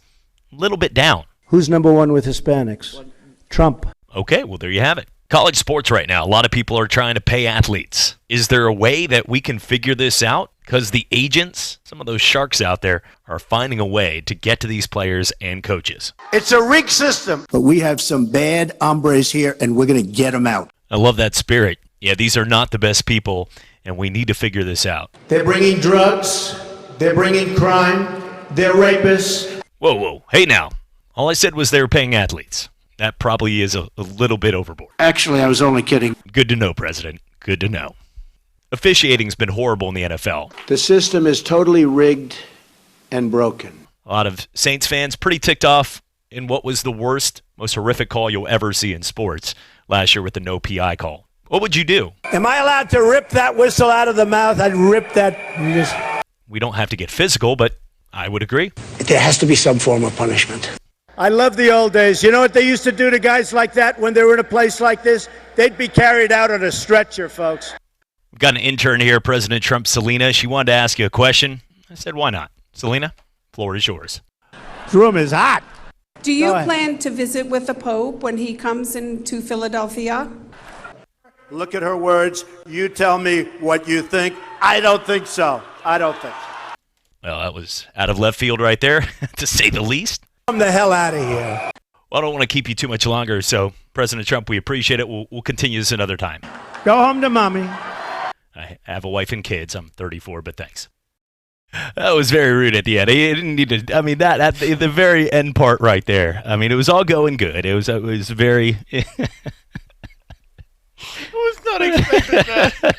a little bit down. Who's number one with Hispanics? Trump. Okay, well, there you have it. College sports right now, a lot of people are trying to pay athletes. Is there a way that we can figure this out? Because the agents, some of those sharks out there, are finding a way to get to these players and coaches. It's a rigged system. But we have some bad hombres here, and we're going to get them out. I love that spirit. Yeah, these are not the best people, and we need to figure this out. They're bringing drugs. They're bringing crime. They're rapists. Whoa. Hey, now. All I said was they were paying athletes. That probably is a little bit overboard. Actually, I was only kidding. Good to know, President. Good to know. Officiating's been horrible in the NFL. The system is totally rigged and broken. A lot of Saints fans pretty ticked off in what was the worst, most horrific call you'll ever see in sports last year with the no PI call. What would you do? Am I allowed to rip that whistle out of the mouth? I'd rip that. We don't have to get physical, but I would agree. There has to be some form of punishment. I love the old days. You know what they used to do to guys like that when they were in a place like this? They'd be carried out on a stretcher, folks. We've got an intern here, President Trump, Selena. She wanted to ask you a question. I said, why not? Selena, floor is yours. This room is hot. Do you plan to visit with the Pope when he comes into Philadelphia? Look at her words. You tell me what you think. I don't think so. I don't think so. Well, that was out of left field right there, to say the least. Come the hell out of here. Well, I don't want to keep you too much longer, so President Trump, we appreciate it. We'll continue this another time. Go home to mommy. I have a wife and kids. I'm 34, but thanks. That was very rude at the end. He didn't need to. I mean, that the very end part right there. I mean, it was all going good. It was very. I was not expecting that.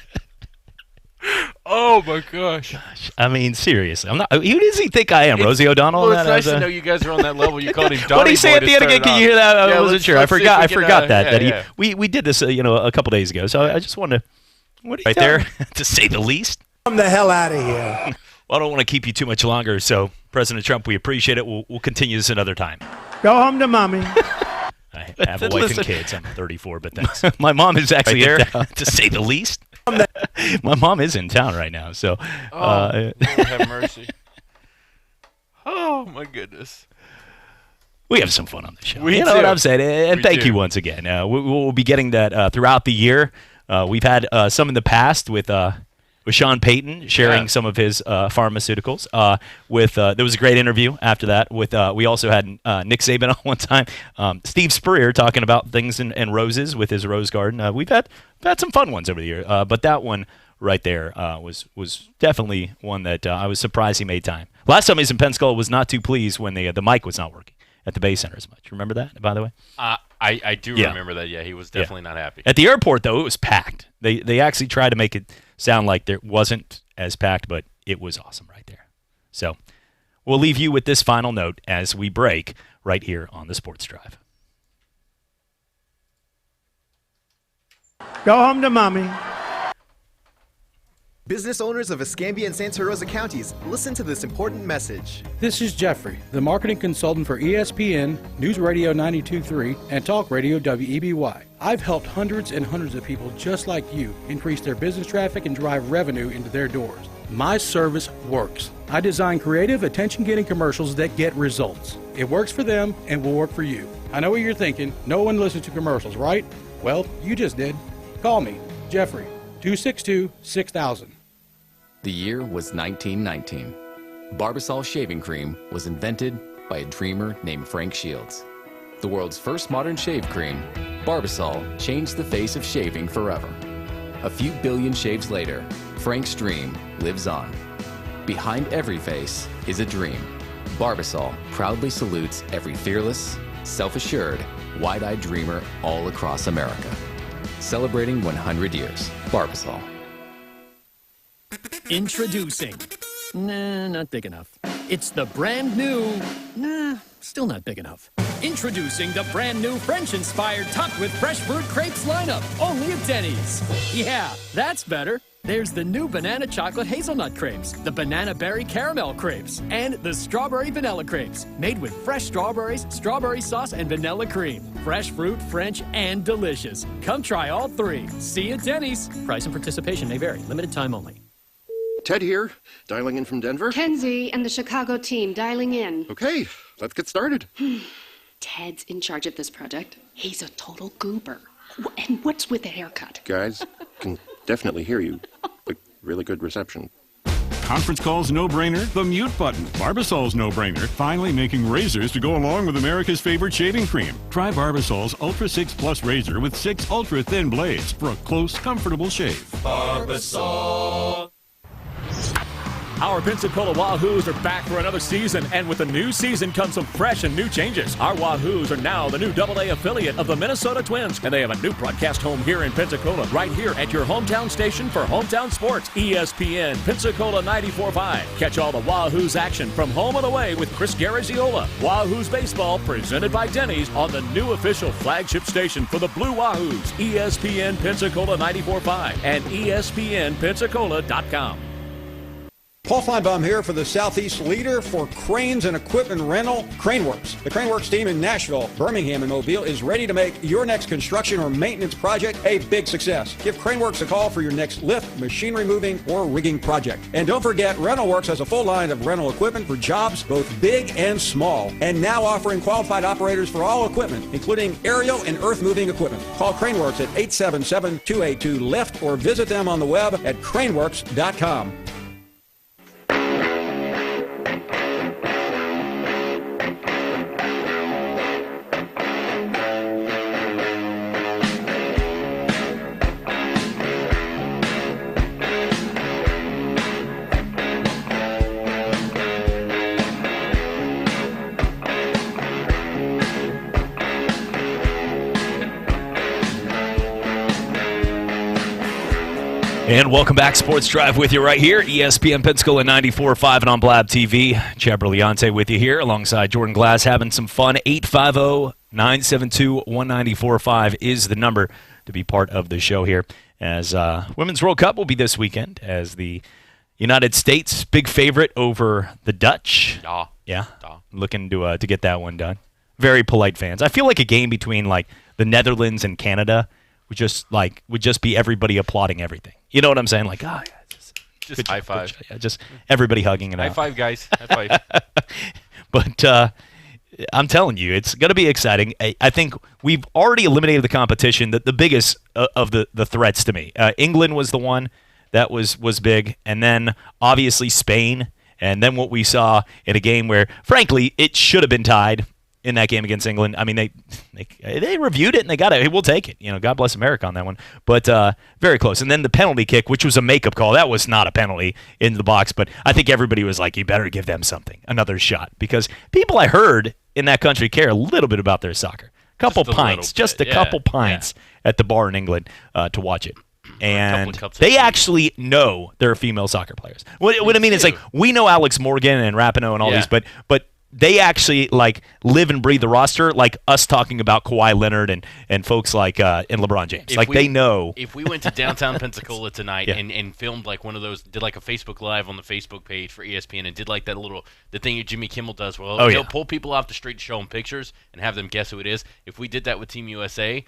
Oh my gosh! I mean, seriously, I'm not. Who does he think I am, Rosie O'Donnell? Well, it's nice to know you guys are on that level. You called him Donnie. What did he say at the end again? Can you hear that? Yeah, I wasn't sure. I forgot that. Yeah. We did this, a couple days ago. So I just wanted to. What are you right there, to say the least. Come the hell out of here. Well, I don't want to keep you too much longer. So President Trump, we appreciate it. We'll continue this another time. Go home to mommy. I have a wife and kids. I'm 34, but thanks. My mom is actually right there, to say the least. My mom is in town right now, so. Lord have mercy. Oh my goodness. We have some fun on the show. You know what I'm saying? And thank you once again. We'll be getting that throughout the year. We've had some in the past with Sean Payton sharing some of his pharmaceuticals. There was a great interview after that. We also had Nick Saban on one time. Steve Spurrier talking about things and roses with his rose garden. We've had some fun ones over the year, but that one right there was definitely one that I was surprised he made time. Last time he was in Pensacola was not too pleased when the mic was not working. at the Bay Center as much. Remember that, by the way? I do remember that. Yeah, he was definitely not happy. At the airport, though, it was packed. They actually tried to make it sound like there wasn't as packed, but it was awesome right there. So we'll leave you with this final note as we break right here on the Sports Drive. Go home to mommy. Business owners of Escambia and Santa Rosa counties, listen to this important message. This is Jeffrey, the marketing consultant for ESPN, News Radio 92.3, and Talk Radio WEBY. I've helped hundreds and hundreds of people just like you increase their business traffic and drive revenue into their doors. My service works. I design creative, attention-getting commercials that get results. It works for them and will work for you. I know what you're thinking. No one listens to commercials, right? Well, you just did. Call me, Jeffrey. 262-6000. The year was 1919. Barbasol shaving cream was invented by a dreamer named Frank Shields. The world's first modern shave cream, Barbasol changed the face of shaving forever. A few billion shaves later, Frank's dream lives on. Behind every face is a dream. Barbasol proudly salutes every fearless, self-assured, wide-eyed dreamer all across America. Celebrating 100 years. Barbasol. Introducing. Nah, not big enough. It's the brand new. Nah, still not big enough. Introducing the brand new French-inspired topped with fresh fruit crepes lineup, only at Denny's. Yeah, that's better. There's the new banana chocolate hazelnut crepes, the banana berry caramel crepes, and the strawberry vanilla crepes, made with fresh strawberries, strawberry sauce, and vanilla cream. Fresh fruit, French, and delicious. Come try all three. See you at Denny's. Price and participation may vary. Limited time only. Ted here, dialing in from Denver. Kenzie and the Chicago team dialing in. Okay, let's get started. Ted's in charge of this project. He's a total goober. And what's with the haircut? Guys, can definitely hear you. Like, really good reception. Conference calls no-brainer? The mute button. Barbasol's no-brainer. Finally making razors to go along with America's favorite shaving cream. Try Barbasol's Ultra 6 Plus razor with 6 ultra-thin blades for a close, comfortable shave. Barbasol. Our Pensacola Wahoos are back for another season, and with the new season comes some fresh and new changes. Our Wahoos are now the new AA affiliate of the Minnesota Twins, and they have a new broadcast home here in Pensacola, right here at your hometown station for hometown sports, ESPN Pensacola 94.5. Catch all the Wahoos action from home and away with Chris Garagiola. Wahoos baseball presented by Denny's on the new official flagship station for the Blue Wahoos, ESPN Pensacola 94.5 and ESPNpensacola.com. Paul Feinbaum here for the Southeast leader for cranes and equipment rental, Craneworks. The Craneworks team in Nashville, Birmingham, and Mobile is ready to make your next construction or maintenance project a big success. Give Craneworks a call for your next lift, machinery moving, or rigging project. And don't forget, RentalWorks has a full line of rental equipment for jobs both big and small, and now offering qualified operators for all equipment, including aerial and earth-moving equipment. Call Craneworks at 877-282-LIFT or visit them on the web at craneworks.com. And welcome back, Sports Drive with you right here, ESPN Pensacola 94.5 and on Blab TV. Chad Berliante with you here alongside Jordan Glass having some fun. 850-972-1945 is the number to be part of the show here, as Women's World Cup will be this weekend as the United States big favorite over the Dutch. Yeah. Looking to get that one done. Very polite fans. I feel like a game between like the Netherlands and Canada would just be everybody applauding everything. You know what I'm saying? Like, just high five. Just everybody hugging it out. High five, guys. High five. But I'm telling you, it's going to be exciting. I think we've already eliminated the competition. The biggest of the threats to me. England was the one that was big, and then obviously Spain, and then what we saw in a game where, frankly, it should have been tied. in that game against England. I mean, they reviewed it and they got it. We'll take it. God bless America on that one. But very close. And then the penalty kick, which was a makeup call. That was not a penalty in the box. But I think everybody was like, you better give them something, another shot. Because people I heard in that country care a little bit about their soccer. Couple pints at the bar in England to watch it. And they actually know they're female soccer players. What I mean is, like, we know Alex Morgan and Rapinoe and all these, but they actually live and breathe the roster like us talking about Kawhi Leonard and folks like and LeBron James. They know. If we went to downtown Pensacola tonight and filmed one of those, did a Facebook Live on the Facebook page for ESPN and did the thing that Jimmy Kimmel does, he'll pull people off the street to show them pictures and have them guess who it is. If we did that with Team USA,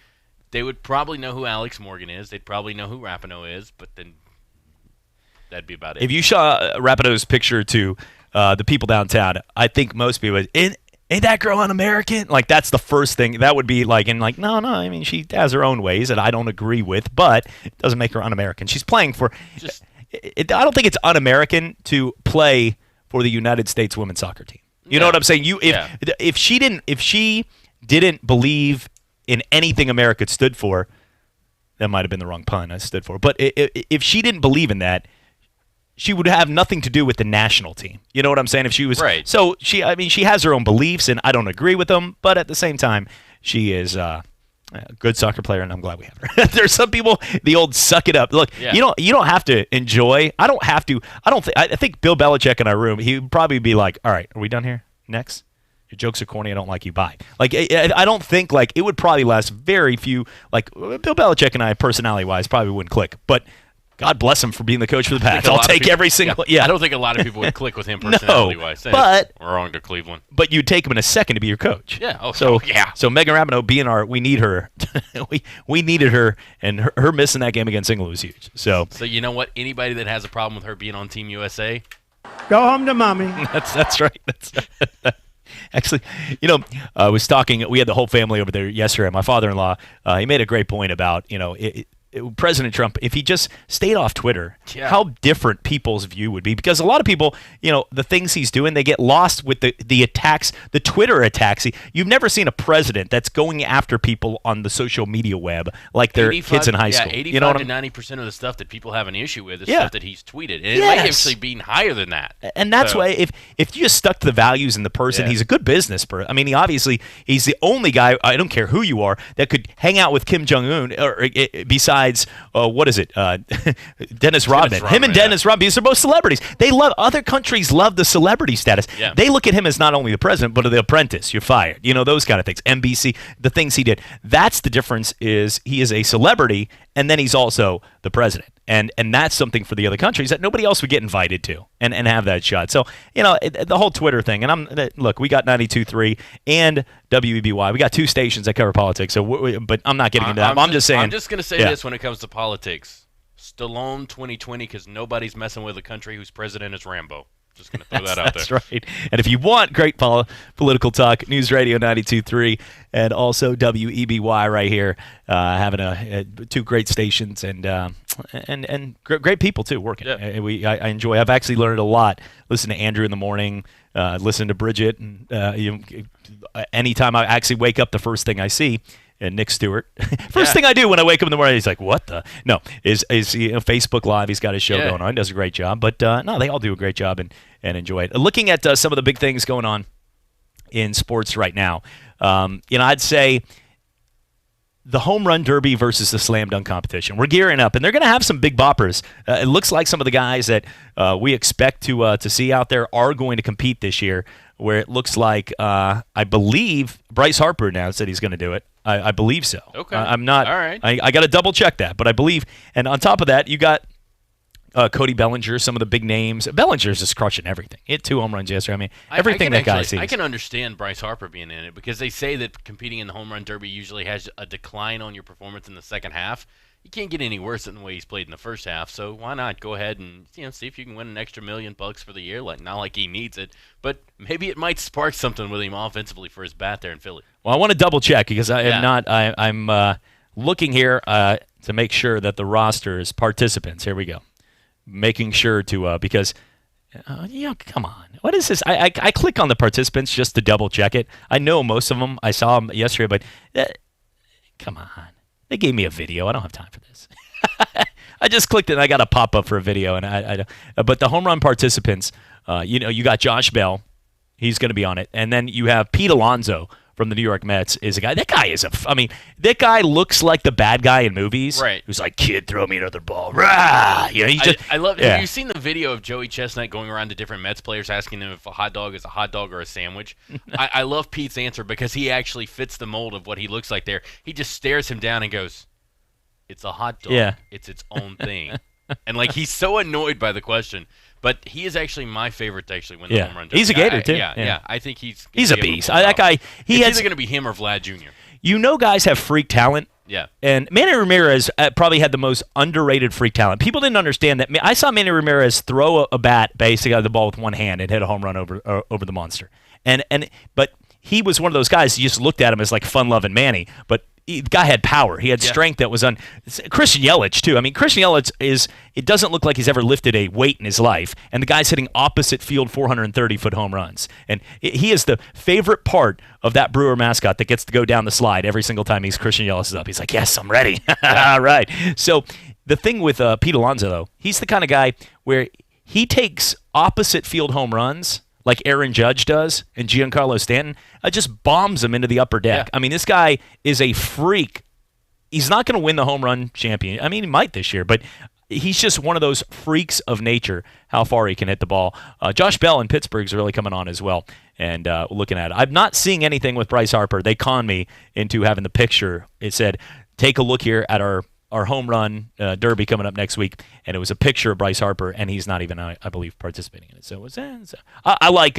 they would probably know who Alex Morgan is. They'd probably know who Rapinoe is, but then that'd be about it. If you saw Rapinoe's picture to the people downtown, I think most people would, ain't that girl un-American? That's the first thing. That would be no, I mean, she has her own ways that I don't agree with, but it doesn't make her un-American. She's playing for I don't think it's un-American to play for the United States women's soccer team. You know what I'm saying? If she didn't believe in anything America stood for, that might have been the wrong pun I stood for. But if she didn't believe in that, she would have nothing to do with the national team. You know what I'm saying? If she was right. So she has her own beliefs, and I don't agree with them. But at the same time, she is a good soccer player, and I'm glad we have her. There's some people, the old suck it up. Look, you don't have to enjoy. I don't have to. I think Bill Belichick in our room, he would probably be like, all right, are we done here? Next. Your jokes are corny. I don't like you. Bye. I don't think it would probably last very few. Bill Belichick and I, personality-wise, probably wouldn't click. But God bless him for being the coach for the Pats. I'll take every single. Yeah. I don't think a lot of people would click with him personality-wise. But we're wrong to Cleveland. But you'd take him in a second to be your coach. Yeah. So Megan Rapinoe being we need her. we needed her, and her missing that game against England was huge. So you know what? Anybody that has a problem with her being on Team USA, go home to mommy. That's right. Actually, I was talking. We had the whole family over there yesterday. My father-in-law, he made a great point about, President Trump, if he just stayed off Twitter, how different people's view would be. Because a lot of people, the things he's doing, they get lost with the attacks, the Twitter attacks. You've never seen a president that's going after people on the social media web like they're kids in high school. 85 to 90% of the stuff that people have an issue with is stuff that he's tweeted. And it might actually be higher than that. And that's why if you just stuck to the values and the person, he's a good business person. I mean, he's the only guy, I don't care who you are, that could hang out with Kim Jong-un or besides Dennis Rodman. Him and Dennis Rodman, because they're both celebrities. Other countries love the celebrity status. Yeah. They look at him as not only the president, but the apprentice. You're fired. Those kind of things. NBC, the things he did. That's the difference. Is he is a celebrity, and then he's also the president. And that's something for the other countries that nobody else would get invited to and have that shot. So, the whole Twitter thing. And look, we got 92.3 and WEBY. We got two stations that cover politics. So, but I'm not getting into that. I'm just saying. I'm just going to say this when it comes to politics. Stallone 2020, because nobody's messing with a country whose president is Rambo. Just going to throw that out there. That's right. And if you want great political talk, News Radio 92.3 and also WEBY right here, having two great stations and great people too working. Yeah. I enjoy. I've actually learned a lot. Listen to Andrew in the morning. Listen to Bridget. And anytime I actually wake up, the first thing I see. And Nick Stewart. First thing I do when I wake up in the morning, he's like, what the? No, is Facebook Live. He's got his show going on. He does a great job. But, no, they all do a great job and enjoy it. Looking at some of the big things going on in sports right now, I'd say the home run derby versus the slam dunk competition. We're gearing up, and they're going to have some big boppers. It looks like some of the guys that we expect to see out there are going to compete this year, where it looks like, I believe, Bryce Harper announced that he's going to do it. I believe so. Okay. I'm not. All right. I got to double check that, but I believe. And on top of that, you got Cody Bellinger, some of the big names. Bellinger's just crushing everything. He had 2 home runs yesterday. I mean, everything that guy sees. I can understand Bryce Harper being in it because they say that competing in the home run derby usually has a decline on your performance in the second half. You can't get any worse than the way he's played in the first half, so why not go ahead and see if you can win an extra $1 million for the year? Not like he needs it, but maybe it might spark something with him offensively for his bat there in Philly. Well, I want to double check because I'm looking here to make sure that the roster is participants. Here we go, making sure to because Come on. What is this? I click on the participants just to double check it. I know most of them. I saw them yesterday, but come on. They gave me a video. I don't have time for this. I just clicked it and I got a pop-up for a video. But the home run participants, you got Josh Bell. He's going to be on it. And then you have Pete Alonso from the New York Mets is a guy. That guy looks like the bad guy in movies. Right. Who's like, kid, throw me another ball. Rah! I love. Have you seen the video of Joey Chestnut going around to different Mets players asking them if a hot dog is a hot dog or a sandwich? I love Pete's answer because he actually fits the mold of what he looks like there. He just stares him down and goes, "It's a hot dog. Yeah. It's its own thing." And he's so annoyed by the question. But he is actually my favorite to actually win the home run derby. He's a Gator, too. Yeah. I think he's a beast. That guy, it's either going to be him or Vlad Jr. Guys have freak talent. Yeah. And Manny Ramirez probably had the most underrated freak talent. People didn't understand that. I saw Manny Ramirez throw a bat basically out of the ball with one hand and hit a home run over the monster. But he was one of those guys, you just looked at him as like fun-loving Manny, but the guy had power. He had strength that was Christian Yelich, too. I mean, Christian Yelich it doesn't look like he's ever lifted a weight in his life, and the guy's hitting opposite field 430-foot home runs. And he is the favorite part of that Brewer mascot that gets to go down the slide every single time Christian Yelich is up. He's like, yes, I'm ready. All right. So the thing with Pete Alonso, though, he's the kind of guy where he takes opposite field home runs like Aaron Judge does and Giancarlo Stanton, just bombs him into the upper deck. Yeah. I mean, this guy is a freak. He's not going to win the home run champion. I mean, he might this year, but he's just one of those freaks of nature, how far he can hit the ball. Josh Bell in Pittsburgh is really coming on as well, and looking at it. I'm not seeing anything with Bryce Harper. They conned me into having the picture. It said, take a look here at our home run derby coming up next week, and it was a picture of Bryce Harper, and he's not even, I believe, participating in it. So I like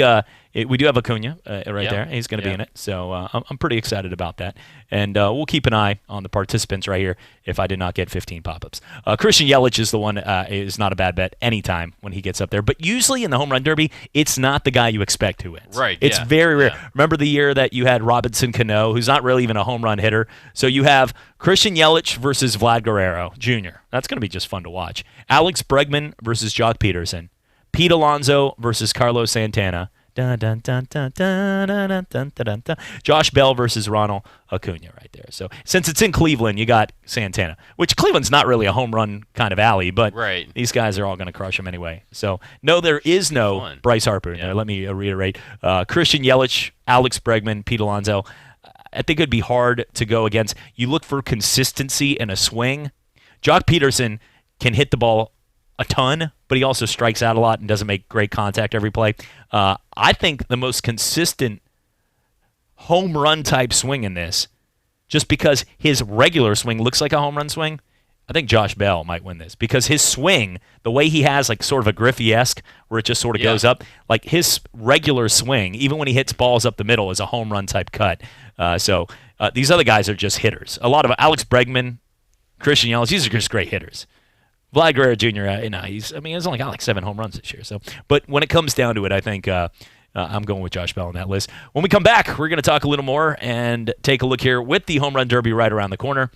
we do have Acuna right there. He's going to be in it, so I'm pretty excited about that. And we'll keep an eye on the participants right here if I did not get 15 pop-ups. Christian Yelich is the one is not a bad bet anytime when he gets up there. But usually in the home run derby, it's not the guy you expect who wins. Right. It's very rare. Yeah. Remember the year that you had Robinson Cano, who's not really even a home run hitter. So you have Christian Yelich versus Vlad Guerrero Jr. That's going to be just fun to watch. Alex Bregman versus Jock Peterson. Pete Alonso versus Carlos Santana. Dun, dun, dun, dun, dun, dun, dun, dun, dun, dun. Josh Bell versus Ronald Acuna right there. So since it's in Cleveland, you got Santana, which Cleveland's not really a home run kind of alley, but these guys are all going to crush them anyway. So no, there is no Bryce Harper in there. Let me reiterate. Christian Yelich, Alex Bregman, Pete Alonso. I think it'd be hard to go against. You look for consistency in a swing. Jock Peterson can hit the ball a ton, but he also strikes out a lot and doesn't make great contact every play. I think the most consistent home run type swing in this, just because his regular swing looks like a home run swing, I think Josh Bell might win this because his swing, the way he has like sort of a Griffey-esque where it just sort of goes up, like his regular swing, even when he hits balls up the middle, is a home run type cut. So these other guys are just hitters. A lot of Alex Bregman, Christian Yelich, these are just great hitters. Vlad Guerrero Jr., he's only got like 7 home runs this year. So, but when it comes down to it, I think I'm going with Josh Bell on that list. When we come back, we're going to talk a little more and take a look here with the home run derby right around the corner.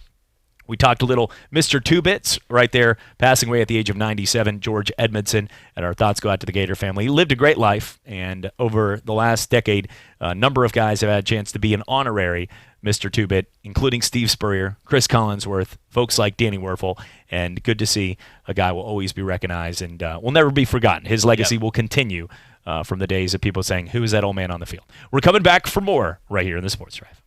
We talked a little Mr. Two Bits right there, passing away at the age of 97, George Edmondson, and our thoughts go out to the Gator family. He lived a great life, and over the last decade, a number of guys have had a chance to be an honorary Mr. Two-Bit, including Steve Spurrier, Chris Collinsworth, folks like Danny Werfel, and good to see a guy will always be recognized and will never be forgotten. His legacy will continue from the days of people saying, who is that old man on the field? We're coming back for more right here in the Sports Drive.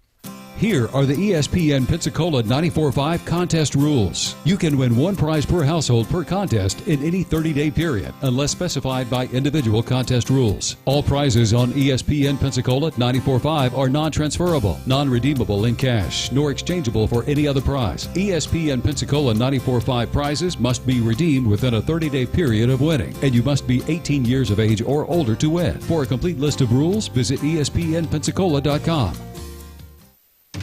Here are the ESPN Pensacola 945 contest rules. You can win one prize per household per contest in any 30-day period, unless specified by individual contest rules. All prizes on ESPN Pensacola 945 are non-transferable, non-redeemable in cash, nor exchangeable for any other prize. ESPN Pensacola 945 prizes must be redeemed within a 30-day period of winning, and you must be 18 years of age or older to win. For a complete list of rules, visit ESPNpensacola.com.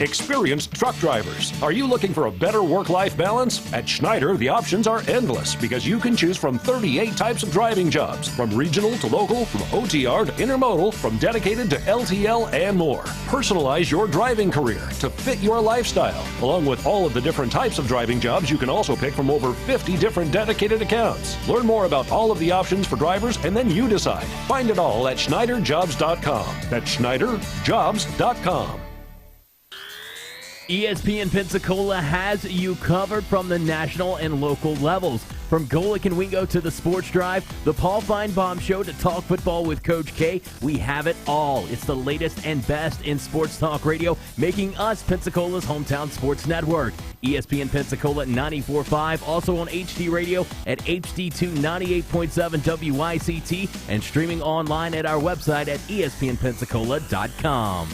experienced truck drivers. Are you looking for a better work-life balance? At Schneider, the options are endless because you can choose from 38 types of driving jobs, from regional to local, from OTR to intermodal, from dedicated to LTL, and more. Personalize your driving career to fit your lifestyle. Along with all of the different types of driving jobs, you can also pick from over 50 different dedicated accounts. Learn more about all of the options for drivers, and then you decide. Find it all at SchneiderJobs.com. That's SchneiderJobs.com. ESPN Pensacola has you covered from the national and local levels. From Golick and Wingo to the Sports Drive, the Paul Feinbaum Show to talk football with Coach K, we have it all. It's the latest and best in sports talk radio, making us Pensacola's hometown sports network. ESPN Pensacola 94.5, also on HD Radio at HD2 98.7 WYCT, and streaming online at our website at ESPNpensacola.com.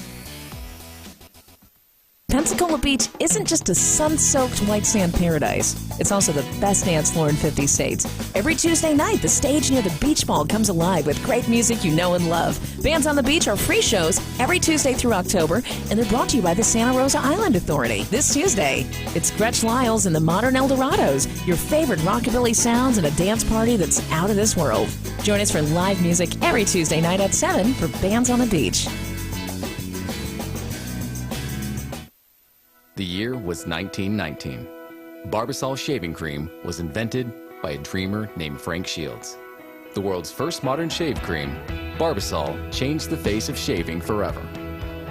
Pensacola Beach isn't just a sun-soaked white sand paradise. It's also the best dance floor in 50 states. Every Tuesday night, the stage near the beach ball comes alive with great music you know and love. Bands on the Beach are free shows every Tuesday through October, and they're brought to you by the Santa Rosa Island Authority. This Tuesday, it's Gretsch Lyles and the Modern Eldorados, your favorite rockabilly sounds and a dance party that's out of this world. Join us for live music every Tuesday night at 7 for Bands on the Beach. The year was 1919. Barbasol shaving cream was invented by a dreamer named Frank Shields. The world's first modern shave cream, Barbasol changed the face of shaving forever.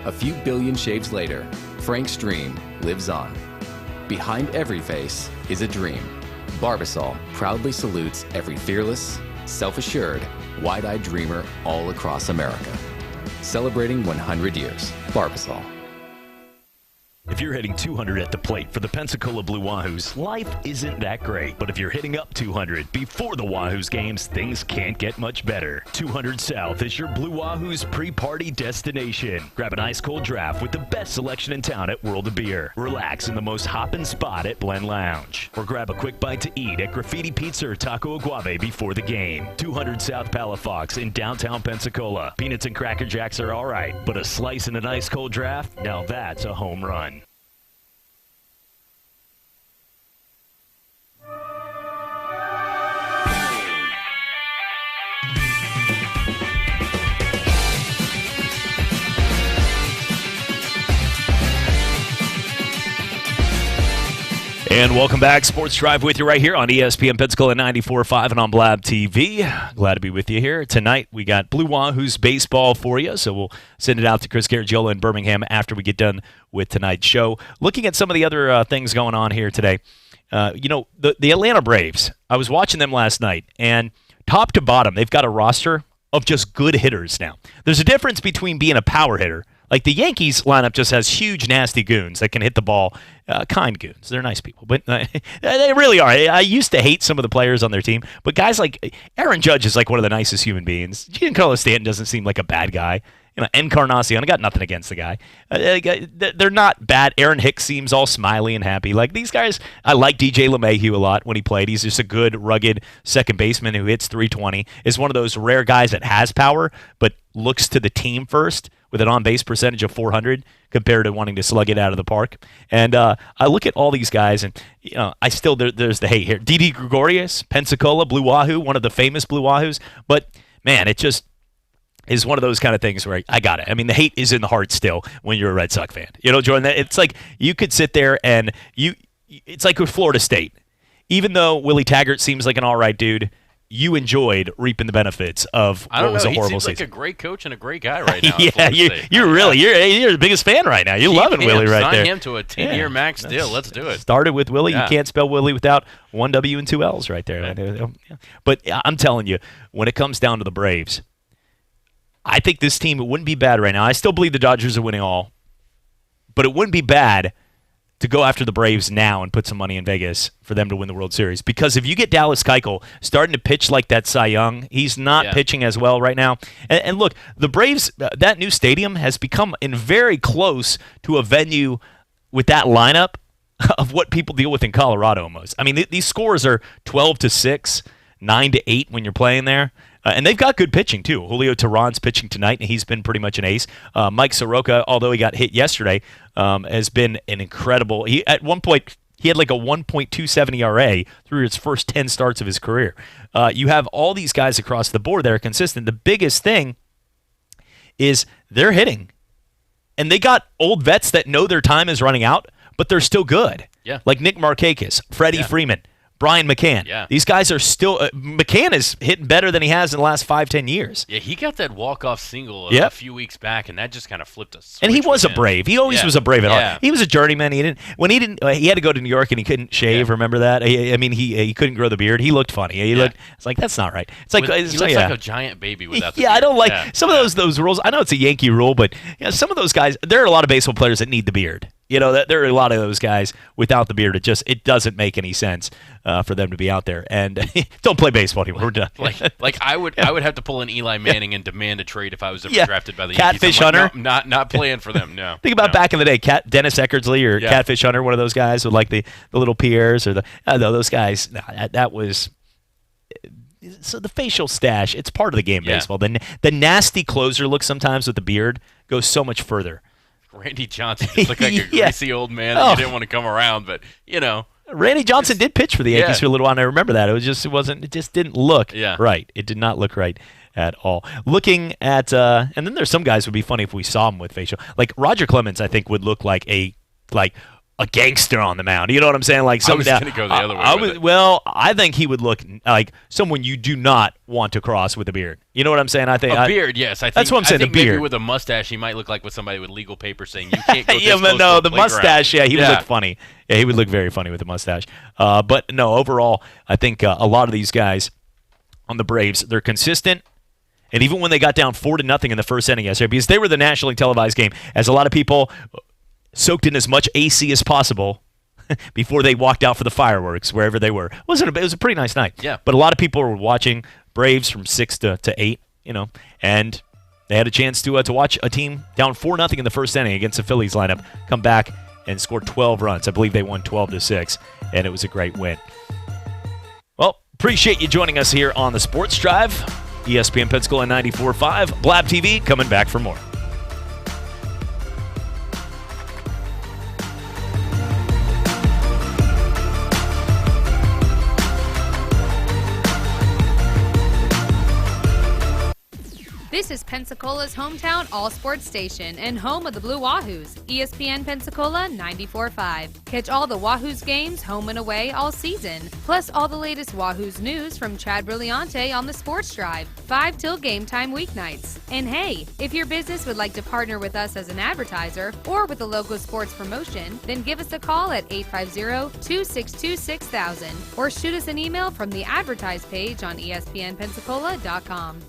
A few billion shaves later, Frank's dream lives on. Behind every face is a dream. Barbasol proudly salutes every fearless, self-assured, wide-eyed dreamer all across America. Celebrating 100 years. Barbasol. If you're hitting 200 at the plate for the Pensacola Blue Wahoos, life isn't that great. But if you're hitting up 200 before the Wahoos games, things can't get much better. 200 South is your Blue Wahoos pre-party destination. Grab an ice-cold draft with the best selection in town at World of Beer. Relax in the most hoppin' spot at Blend Lounge. Or grab a quick bite to eat at Graffiti Pizza or Taco Aguave before the game. 200 South Palafox in downtown Pensacola. Peanuts and Cracker Jacks are all right, but a slice and an ice-cold draft, now that's a home run. And welcome back. Sports Drive with you right here on ESPN Pensacola 94.5 and on Blab TV. Glad to be with you here. Tonight we got Blue Wahoos baseball for you, so we'll send it out to Chris Garagiola in Birmingham after we get done with tonight's show. Looking at some of the other things going on here today, the Atlanta Braves, I was watching them last night, and top to bottom, they've got a roster of just good hitters now. There's a difference between being a power hitter. Like the Yankees lineup just has huge, nasty goons that can hit the ball. Kind goons. They're nice people, but they really are. I used to hate some of the players on their team, but guys like Aaron Judge is like one of the nicest human beings. Giancarlo Stanton doesn't seem like a bad guy. Encarnacion, I got nothing against the guy. They're not bad. Aaron Hicks seems all smiley and happy. Like these guys, I like DJ LeMahieu a lot when he played. He's just a good, rugged second baseman who hits .320. Is one of those rare guys that has power, but looks to the team first with an on-base percentage of .400 compared to wanting to slug it out of the park. And I look at all these guys, and I still there's the hate here. Didi Gregorius, Pensacola, Blue Wahoo, one of the famous Blue Wahoos. But, man, it just is one of those kind of things where I got it. I mean, the hate is in the heart still when you're a Red Sox fan. Jordan, it's like you could sit there and it's like with Florida State. Even though Willie Taggart seems like an all right dude, you enjoyed reaping the benefits of what was a horrible season. He seems like a great coach and a great guy right now. Yeah, you're the biggest fan right now. You're loving Willie right there. Sign him to a 10-year max deal. Let's do it. Started with Willie. Yeah. You can't spell Willie without one W and two L's right there. Right. But I'm telling you, when it comes down to the Braves, I think this team, it wouldn't be bad right now. I still believe the Dodgers are winning all, but it wouldn't be bad to go after the Braves now and put some money in Vegas for them to win the World Series. Because if you get Dallas Keuchel starting to pitch like that Cy Young, he's not pitching as well right now. And look, the Braves, that new stadium has become very close to a venue with that lineup of what people deal with in Colorado almost. I mean, these scores are 12-6, 9-8 when you're playing there. And they've got good pitching, too. Julio Teheran's pitching tonight, and he's been pretty much an ace. Mike Soroka, although he got hit yesterday, has been an incredible – at one point, he had like a 1.27 ERA through his first 10 starts of his career. You have all these guys across the board that are consistent. The biggest thing is they're hitting. And they got old vets that know their time is running out, but they're still good. Yeah. Like Nick Markakis, Freddie Freeman, Brian McCann. Yeah. These guys are still McCann is hitting better than he has in the last 5-10 years. Yeah, he got that walk-off single Yep. a few weeks back, and that just kind of flipped us. And he was a Brave. He always was a Brave at heart. He was a journeyman. He had to go to New York and he couldn't shave. Remember that? He couldn't grow the beard. He looked funny. It's like that's not right. It's like he looks like a giant baby without the beard. I don't like some of those rules. I know it's a Yankee rule, but some of those guys. There are a lot of baseball players that need the beard. There are a lot of those guys without the beard. It doesn't make any sense for them to be out there. And don't play baseball anymore. We're done. Like I would have to pull an Eli Manning and demand a trade if I was ever drafted by the Catfish Yankees. Hunter. No, not playing for them. No. Think about back in the day, Dennis Eckersley or Catfish Hunter, one of those guys with like the little Pierres or those guys. That was. So the facial stash, it's part of the game of baseball. The nasty closer look sometimes with the beard goes so much further. Randy Johnson just looked like a greasy old man that you didn't want to come around, but Randy Johnson did pitch for the Yankees for a little while, and I remember that. It just didn't look right. It did not look right at all. Looking at and then there's some guys would be funny if we saw him with facial. Like Roger Clemens, I think would look like a gangster on the mound. You know what I'm saying? Like I was going to go the other way. Well, I think he would look like someone you do not want to cross with a beard. You know what I'm saying? I think a beard. Yes, I think that's what I'm saying. I think the beard maybe with a mustache, he might look like with somebody with legal papers saying you can't go this close to no, a the playground. mustache. Yeah, he would look funny. Yeah, he would look very funny with the mustache. But no, overall, I think a lot of these guys on the Braves, they're consistent. And even when they got down 4-0 in the first inning yesterday, because they were the nationally televised game, as a lot of people soaked in as much AC as possible before they walked out for the fireworks wherever they were. It was a pretty nice night. Yeah. But a lot of people were watching Braves from 6 to 8, and they had a chance to watch a team down 4-0 in the first inning against the Phillies lineup come back and score 12 runs. I believe they won 12-6, and it was a great win. Well, appreciate you joining us here on the Sports Drive. ESPN Pensacola 94.5. Blab TV coming back for more. This is Pensacola's hometown all-sports station and home of the Blue Wahoos, ESPN Pensacola 94.5. Catch all the Wahoos games home and away all season, plus all the latest Wahoos news from Chad Brilliante on the Sports Drive, 5 till game time weeknights. And hey, if your business would like to partner with us as an advertiser or with a local sports promotion, then give us a call at 850-262-6000 or shoot us an email from the advertise page on ESPNpensacola.com.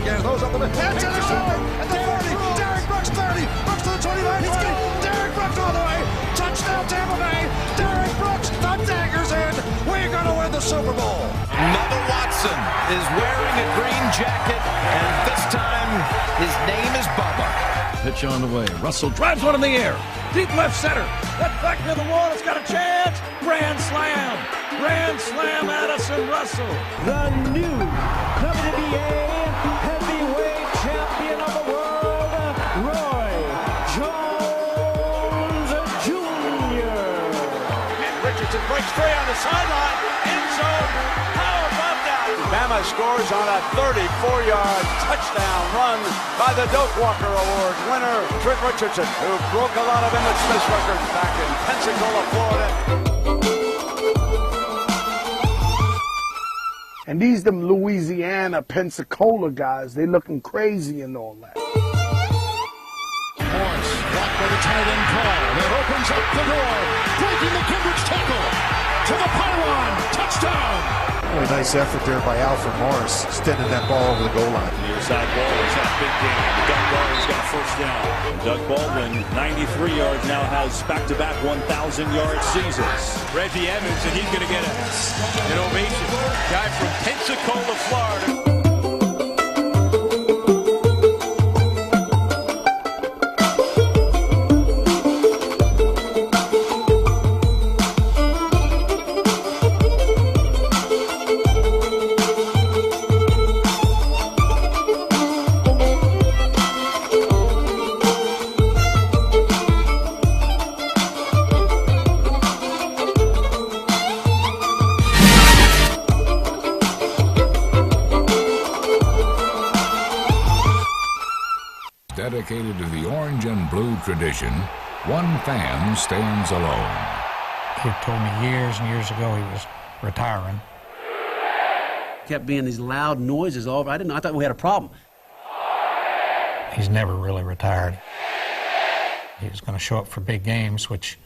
Those up the middle. That's intercepted at the 40. Derek Brooks 30. Brooks to the 29. He's getting Derek Brooks all the way. Touchdown Tampa Bay. Derek Brooks, the dagger's in. We're going to win the Super Bowl. Another Watson is wearing a green jacket, and this time his name is Bubba. Pitch on the way. Russell drives one in the air. Deep left center. That's back near the wall. It's got a chance. Grand slam. Grand slam, Addison Russell. The new WNBA heavyweight champion of the world, Roy Jones Jr. And Richardson breaks free on the sideline. End zone. How about that? Bama scores on a 34-yard touchdown run by the Doak Walker Award winner, Trent Richardson, who broke a lot of Emmett Smith's records back in Pensacola, Florida. And these them Louisiana, Pensacola guys, they looking crazy and all that. Morris, blocked by the tight end call. That opens up the door. Breaking the coverage tackle. To the pylon. Touchdown. Really nice effort there by Alfred Morris, extending that ball over the goal line. Near side ball has had a big game. Doug Baldwin's got a first down. Doug Baldwin, 93 yards, now has back-to-back 1,000-yard seasons. Reggie Evans, and he's going to get an ovation. Guy from Pensacola, Florida. Dedicated to the orange and blue tradition, one fan stands alone. He told me years and years ago he was retiring. Kept being these loud noises all over. I thought we had a problem. He's never really retired. He was going to show up for big games, which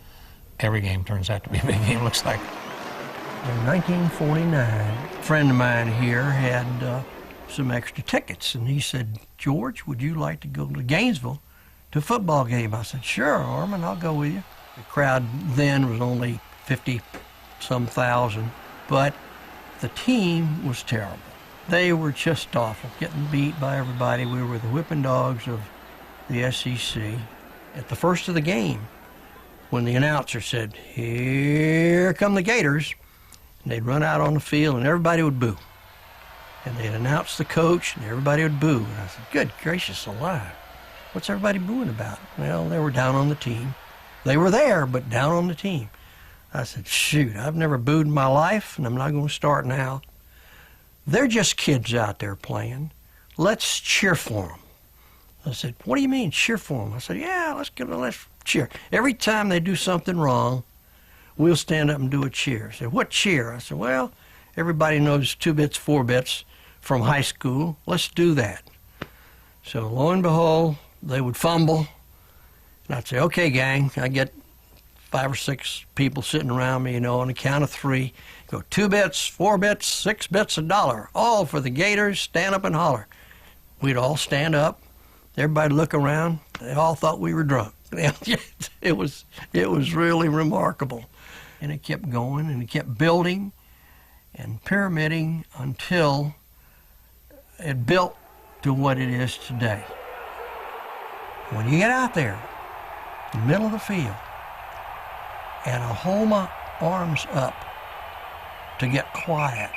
every game turns out to be a big game, looks like. In 1949, a friend of mine here had some extra tickets, and he said, "George, would you like to go to Gainesville to a football game?" I said, "Sure, Orman, I'll go with you." The crowd then was only 50-some thousand, but the team was terrible. They were just awful, getting beat by everybody. We were the whipping dogs of the SEC. At the first of the game, when the announcer said, "Here come the Gators," and they'd run out on the field and everybody would boo. And they'd announce the coach, and everybody would boo. And I said, "Good gracious alive, what's everybody booing about?" Well, they were down on the team. They were there, but down on the team. I said, "Shoot, I've never booed in my life, and I'm not going to start now. They're just kids out there playing. Let's cheer for them." I said, "What do you mean, cheer for them?" I said, "Yeah, let's cheer. Every time they do something wrong, we'll stand up and do a cheer." I said, "What cheer?" I said, "Well, everybody knows 2 bits, 4 bits from high school. Let's do that." So lo and behold, they would fumble, and I'd say, "Okay, gang." I get 5 or 6 people sitting around me, on the count of 3. Go 2 bits, 4 bits, 6 bits, $1. All for the Gators. Stand up and holler. We'd all stand up. Everybody look around. They all thought we were drunk. It was really remarkable. And it kept going, and it kept building and pyramiding until it built to what it is today. When you get out there, in the middle of the field, and Ahoma arms up to get quiet,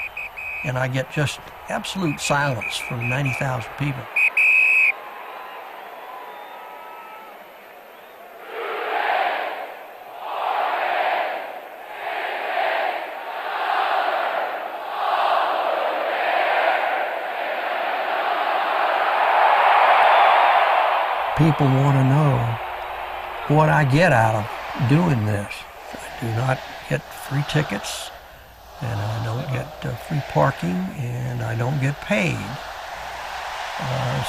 and I get just absolute silence from 90,000 people. People want to know what I get out of doing this. I do not get free tickets, and I don't get free parking, and I don't get paid,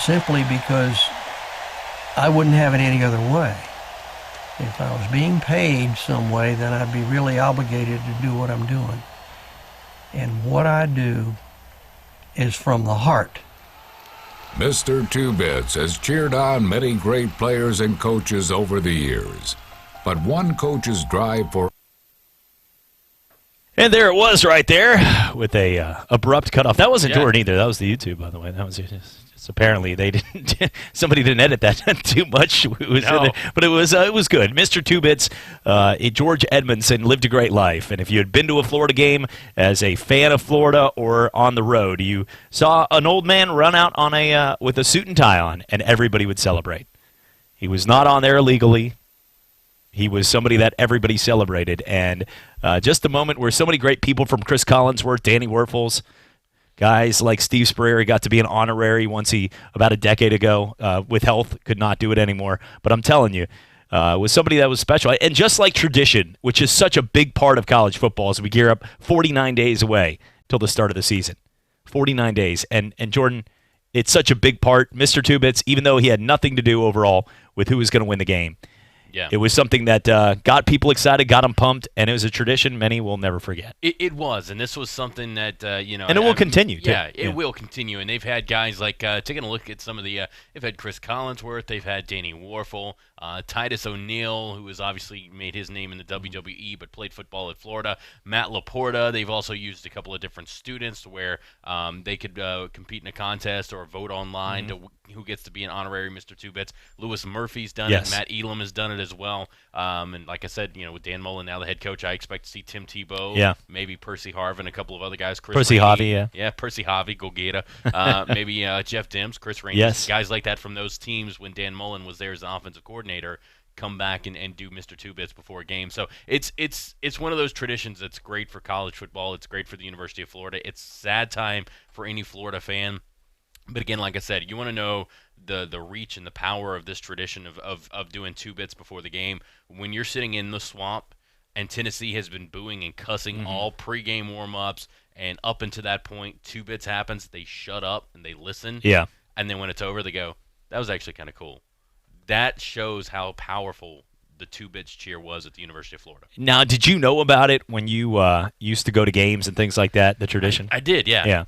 simply because I wouldn't have it any other way. If I was being paid some way, then I'd be really obligated to do what I'm doing. And what I do is from the heart. Mr. Two Bits has cheered on many great players and coaches over the years. But one coach's drive for... And there it was right there with a abrupt cutoff. That wasn't Jordan either. That was the YouTube, by the way. That was just apparently they didn't. Somebody didn't edit that too much. But it was good. Mr. Two Bits, George Edmondson lived a great life. And if you had been to a Florida game as a fan of Florida or on the road, you saw an old man run out on with a suit and tie on, and everybody would celebrate. He was not on there illegally. He was somebody that everybody celebrated. And just a moment where so many great people from Chris Collinsworth, Danny Werfels, guys like Steve Spurrier, he got to be an honorary once about a decade ago, with health, could not do it anymore. But I'm telling you, was somebody that was special. And just like tradition, which is such a big part of college football as we gear up 49 days away till the start of the season. 49 days. And Jordan, it's such a big part. Mr. Two Bits, even though he had nothing to do overall with who was going to win the game, Yeah. It was something that got people excited, got them pumped, and it was a tradition many will never forget. It was, and this was something that, And it will continue, too. Yeah, it will continue. And they've had guys like, taking a look at some of the, they've had Chris Collinsworth, they've had Danny Warfel, Titus O'Neil, who has obviously made his name in the WWE but played football at Florida, Matt Laporta. They've also used a couple of different students to where they could compete in a contest or vote online to who gets to be an honorary Mr. Two Bits. Lewis Murphy's done it. Matt Elam has done it as well. And like I said, with Dan Mullen now the head coach, I expect to see Tim Tebow, maybe Percy Harvin, a couple of other guys. Percy Harvey, Percy Harvey, go get maybe Jeff Dims, Chris Raines, guys like that from those teams when Dan Mullen was there as an offensive coordinator, come back and do Mr. Two Bits before a game. So it's one of those traditions that's great for college football. It's great for the University of Florida. It's a sad time for any Florida fan. But again, like I said, you want to know the reach and the power of this tradition of doing 2 bits before the game. When you're sitting in the swamp and Tennessee has been booing and cussing all pregame warm-ups, and up until that point, 2 bits happens, they shut up and they listen. Yeah. And then when it's over, they go, that was actually kind of cool. That shows how powerful the 2 bits cheer was at the University of Florida. Now, did you know about it when you used to go to games and things like that, the tradition? I did, yeah. Yeah.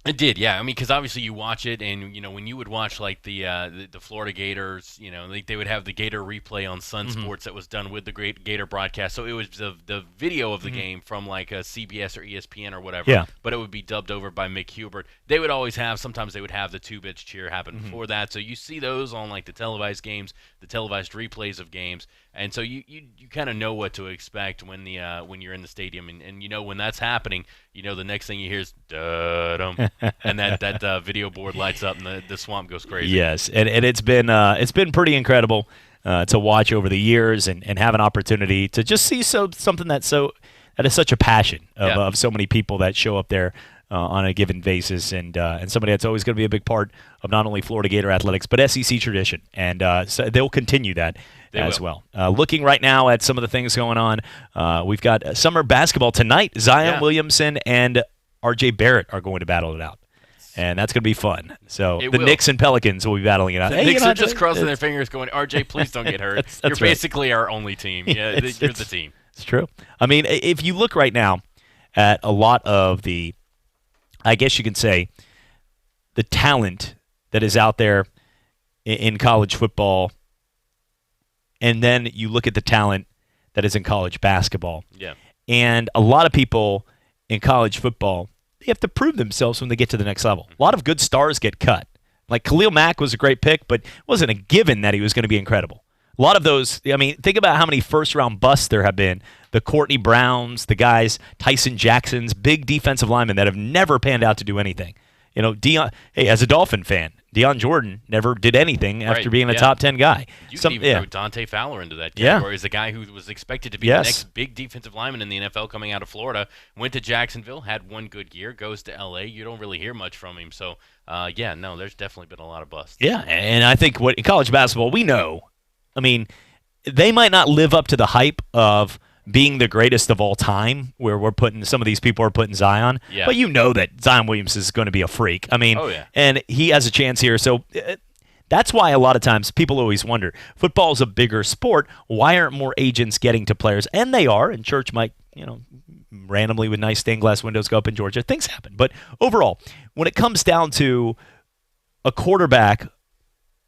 It did, yeah. I mean, because obviously you watch it, and when you would watch like the Florida Gators, they would have the Gator replay on Sun Sports that was done with the great Gator broadcast. So it was the video of the game from like a CBS or ESPN or whatever. Yeah. But it would be dubbed over by Mick Hubert. They would always have. Sometimes they would have the 2 bits cheer happen before that. So you see those on like the televised games, the televised replays of games, and so you kind of know what to expect when you're in the stadium, and when that's happening, the next thing you hear is da-dum. And that video board lights up and the swamp goes crazy. Yes, and it's been pretty incredible to watch over the years and have an opportunity to just see something that is such a passion of so many people that show up there on a given basis, and somebody that's always going to be a big part of not only Florida Gator athletics but SEC tradition, and so they'll continue that as well. Looking right now at some of the things going on, we've got summer basketball tonight. Zion Williamson and R.J. Barrett are going to battle it out. And that's going to be fun. So the Knicks and Pelicans will be battling it out. The Knicks are just crossing their fingers going, RJ, please don't get hurt. You're basically our only team. Yeah, you're the team. It's true. I mean, if you look right now at a lot of the, I guess you can say, the talent that is out there in college football, and then you look at the talent that is in college basketball. Yeah. And a lot of people in college football, they have to prove themselves when they get to the next level. A lot of good stars get cut. Like Khalil Mack was a great pick, but it wasn't a given that he was going to be incredible. A lot of those, I mean, think about how many first-round busts there have been. The Courtney Browns, the guys, Tyson Jacksons, big defensive linemen that have never panned out to do anything. As a Dolphin fan, Deion Jordan never did anything after being a top 10 guy. You can even throw Dante Fowler into that category as a guy who was expected to be the next big defensive lineman in the NFL coming out of Florida. Went to Jacksonville, had one good year, goes to L.A. You don't really hear much from him. So, there's definitely been a lot of busts. Yeah, and I think in college basketball, we know, I mean, they might not live up to the hype of being the greatest of all time, where some of these people are putting Zion. Yeah. But that Zion Williams is going to be a freak. I mean, and he has a chance here. So that's why a lot of times people always wonder, football is a bigger sport. Why aren't more agents getting to players? And they are, and Church might, randomly with nice stained glass windows go up in Georgia. Things happen. But overall, when it comes down to a quarterback,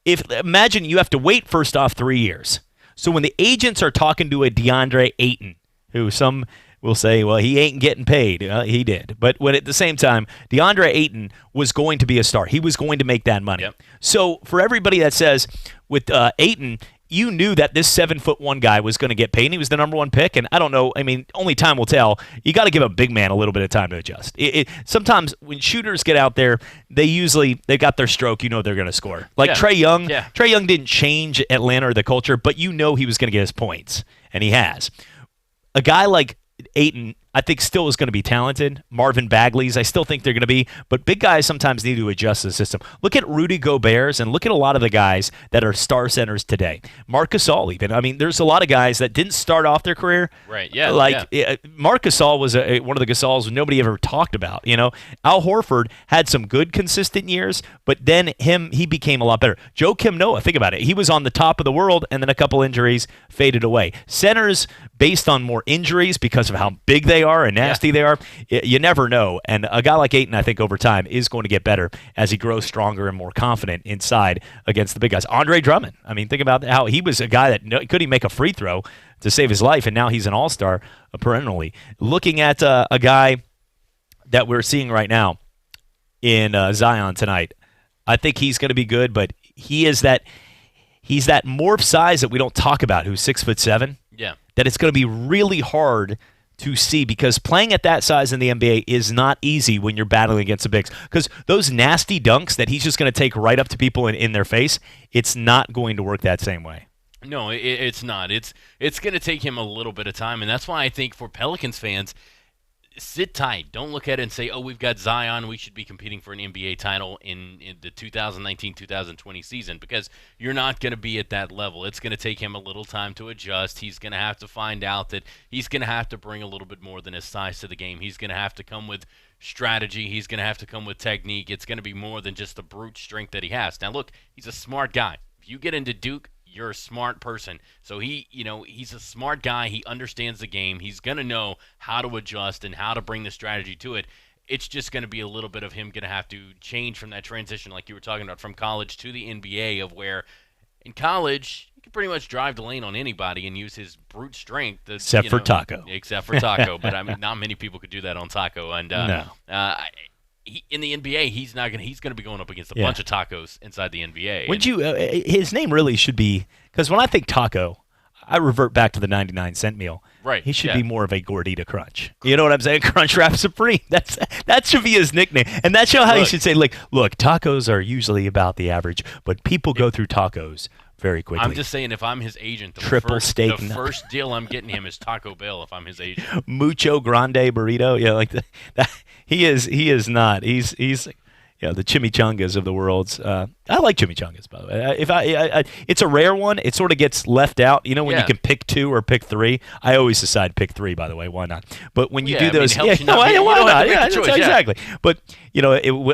imagine you have to wait first off 3 years. So when the agents are talking to a DeAndre Ayton, who some will say, well, he ain't getting paid. He did. But when at the same time, DeAndre Ayton was going to be a star. He was going to make that money. Yep. So for everybody that says with Ayton, you knew that this 7'1" guy was going to get paid, and he was the number 1 pick. And I don't know, I mean, only time will tell. You got to give a big man a little bit of time to adjust. Sometimes when shooters get out there, they've got their stroke. They're going to score. Like Trae Young. Yeah. Trae Young didn't change Atlanta or the culture, but he was going to get his points, and he has. A guy like Ayton, I think still is going to be talented. Marvin Bagley's, I still think they're going to be, but big guys sometimes need to adjust the system. Look at Rudy Gobert's and look at a lot of the guys that are star centers today. Marc Gasol even. I mean, there's a lot of guys that didn't start off their career. Right, yeah. Marc Gasol was one of the Gasols nobody ever talked about. Al Horford had some good consistent years, but then he became a lot better. Joakim Noah, think about it. He was on the top of the world, and then a couple injuries faded away. Centers, based on more injuries because of how big they are and nasty they are, you never know. And a guy like Ayton, I think, over time is going to get better as he grows stronger and more confident inside against the big guys. Andre Drummond, I mean, think about how he was a guy that couldn't make a free throw to save his life, and now he's an all-star perennially. Looking at a guy that we're seeing right now in Zion tonight, I think he's going to be good, but he's that morph size that we don't talk about, who's 6'7". Yeah. That it's going to be really hard to see because playing at that size in the NBA is not easy when you're battling against the bigs. Because those nasty dunks that he's just going to take right up to people in their face, it's not going to work that same way. No, it's not. It's going to take him a little bit of time, and that's why I think for Pelicans fans, sit tight. Don't look at it and say, oh, we've got Zion. We should be competing for an NBA title in the 2019-2020 season because you're not going to be at that level. It's going to take him a little time to adjust. He's going to have to find out that he's going to have to bring a little bit more than his size to the game. He's going to have to come with strategy. He's going to have to come with technique. It's going to be more than just the brute strength that he has. Now, look, he's a smart guy. If you get into Duke, you're a smart person. So he's a smart guy. He understands the game. He's going to know how to adjust and how to bring the strategy to it. It's just going to be a little bit of him going to have to change from that transition like you were talking about from college to the NBA of where in college he can pretty much drive the lane on anybody and use his brute strength. Except for Taco. Except for Taco. But I mean, not many people could do that on Taco. And no. In the NBA, he's going to be going up against a bunch of tacos inside the NBA. His name really should be, because when I think taco, I revert back to the 99-cent meal. Right. He should be more of a Gordita Crunch. You know what I'm saying? Crunch Wrap Supreme. That should be his nickname. And that's how he should say, look, tacos are usually about the average, but people go through tacos very quickly. I'm just saying, if I'm his agent, the first deal I'm getting him is Taco Bell if I'm his agent. Mucho Grande Burrito. Yeah, like that. He is not. He's the chimichangas of the world's. I like chimichangas, by the way. If it's a rare one. It sort of gets left out. When you can pick 2 or pick 3. I always decide pick 3. By the way, why not? But when you do those, why not? Yeah, exactly. But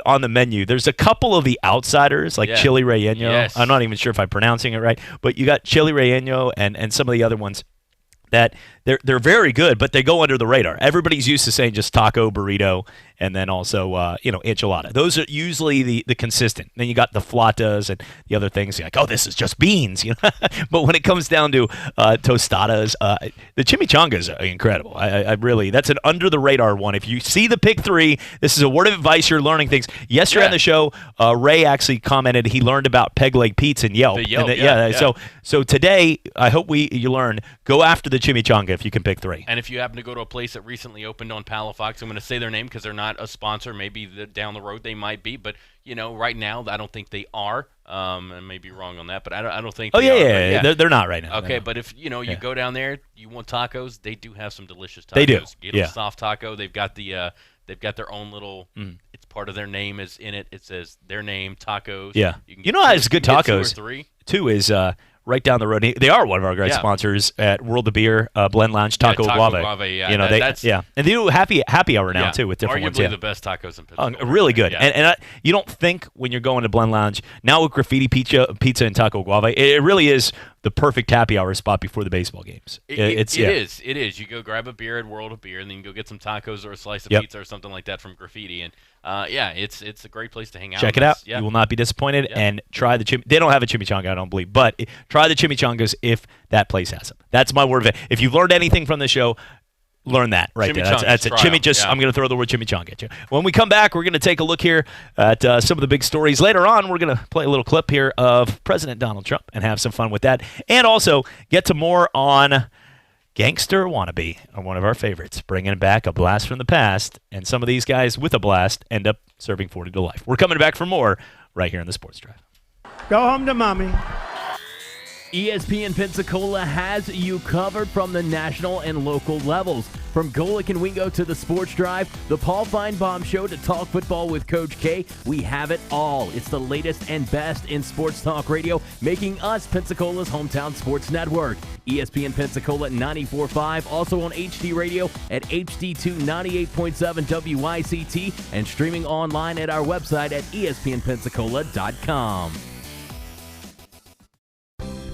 on the menu, there's a couple of the outsiders like chili relleno. Yes. I'm not even sure if I'm pronouncing it right, but you got chili relleno and some of the other ones that they're very good, but they go under the radar. Everybody's used to saying just taco, burrito, and then also enchilada. Those are usually the consistent. Then you got the flatas and the other things. You're like, oh, this is just beans, But when it comes down to tostadas, the chimichangas are incredible. I really, that's an under the radar one. If you see the pick 3, this is a word of advice. You're learning things. Yesterday on the show, Ray actually commented he learned about peg leg Pete's and Yelp. So today, I hope you learn. Go after the chimichanga if you can pick 3. And if you happen to go to a place that recently opened on Palafox, I'm going to say their name because they're not a sponsor. Maybe down the road they might be, but right now I don't think they are. I may be wrong on that, but I don't think. They're not right now. Okay, but if you go down there, you want tacos, they do have some delicious tacos. They do. Get a soft taco. They've got they've got their own little. It's part of their name is in it. It says their name tacos. Yeah. You it's good tacos. 2 or 3. 2 is right down the road. They are one of our great sponsors at World of Beer, Blend Lounge, Taco Guave. And they do happy hour now too with different ones. Arguably the best tacos in Pensacola. Really good. And you don't think when you're going to Blend Lounge now with graffiti pizza and Taco Guave, it really is the perfect happy hour spot before the baseball games. It is. You go grab a beer at World of Beer, and then you go get some tacos or a slice of pizza or something like that from Graffiti. And it's a great place to hang out. Check it out. You will not be disappointed. And try the They don't have a chimichanga, I don't believe, but try the chimichangas if that place has them. That's my word of it. If you've learned anything from the show, learn that right there. That's it. I'm going to throw the word chimichanga at you. When we come back, we're going to take a look here at some of the big stories. Later on, we're going to play a little clip here of President Donald Trump and have some fun with that. And also get to more on Gangster Wannabe, one of our favorites, bringing back a blast from the past. And some of these guys with a blast end up serving 40 to life. We're coming back for more right here on the Sports Drive. Go home to mommy. ESPN Pensacola has you covered from the national and local levels. From Golick and Wingo to the Sports Drive, the Paul Feinbaum Show to talk football with Coach K, we have it all. It's the latest and best in sports talk radio, making us Pensacola's hometown sports network. ESPN Pensacola 94.5, also on HD Radio at HD2 98.7 WYCT, and streaming online at our website at ESPNpensacola.com.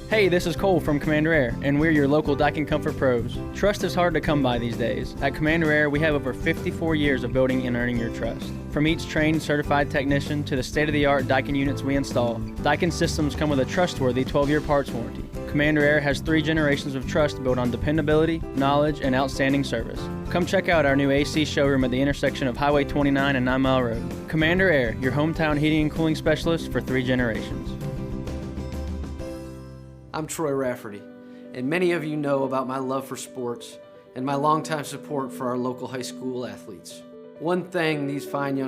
Hey, this is Cole from Commander Air, and we're your local Daikin Comfort pros. Trust is hard to come by these days. At Commander Air, we have over 54 years of building and earning your trust. From each trained, certified technician to the state-of-the-art Daikin units we install, Daikin systems come with a trustworthy 12-year parts warranty. Commander Air has 3 generations of trust built on dependability, knowledge, and outstanding service. Come check out our new AC showroom at the intersection of Highway 29 and 9 Mile Road. Commander Air, your hometown heating and cooling specialist for 3 generations. I'm Troy Rafferty, and many of you know about my love for sports and my longtime support for our local high school athletes. One thing these fine young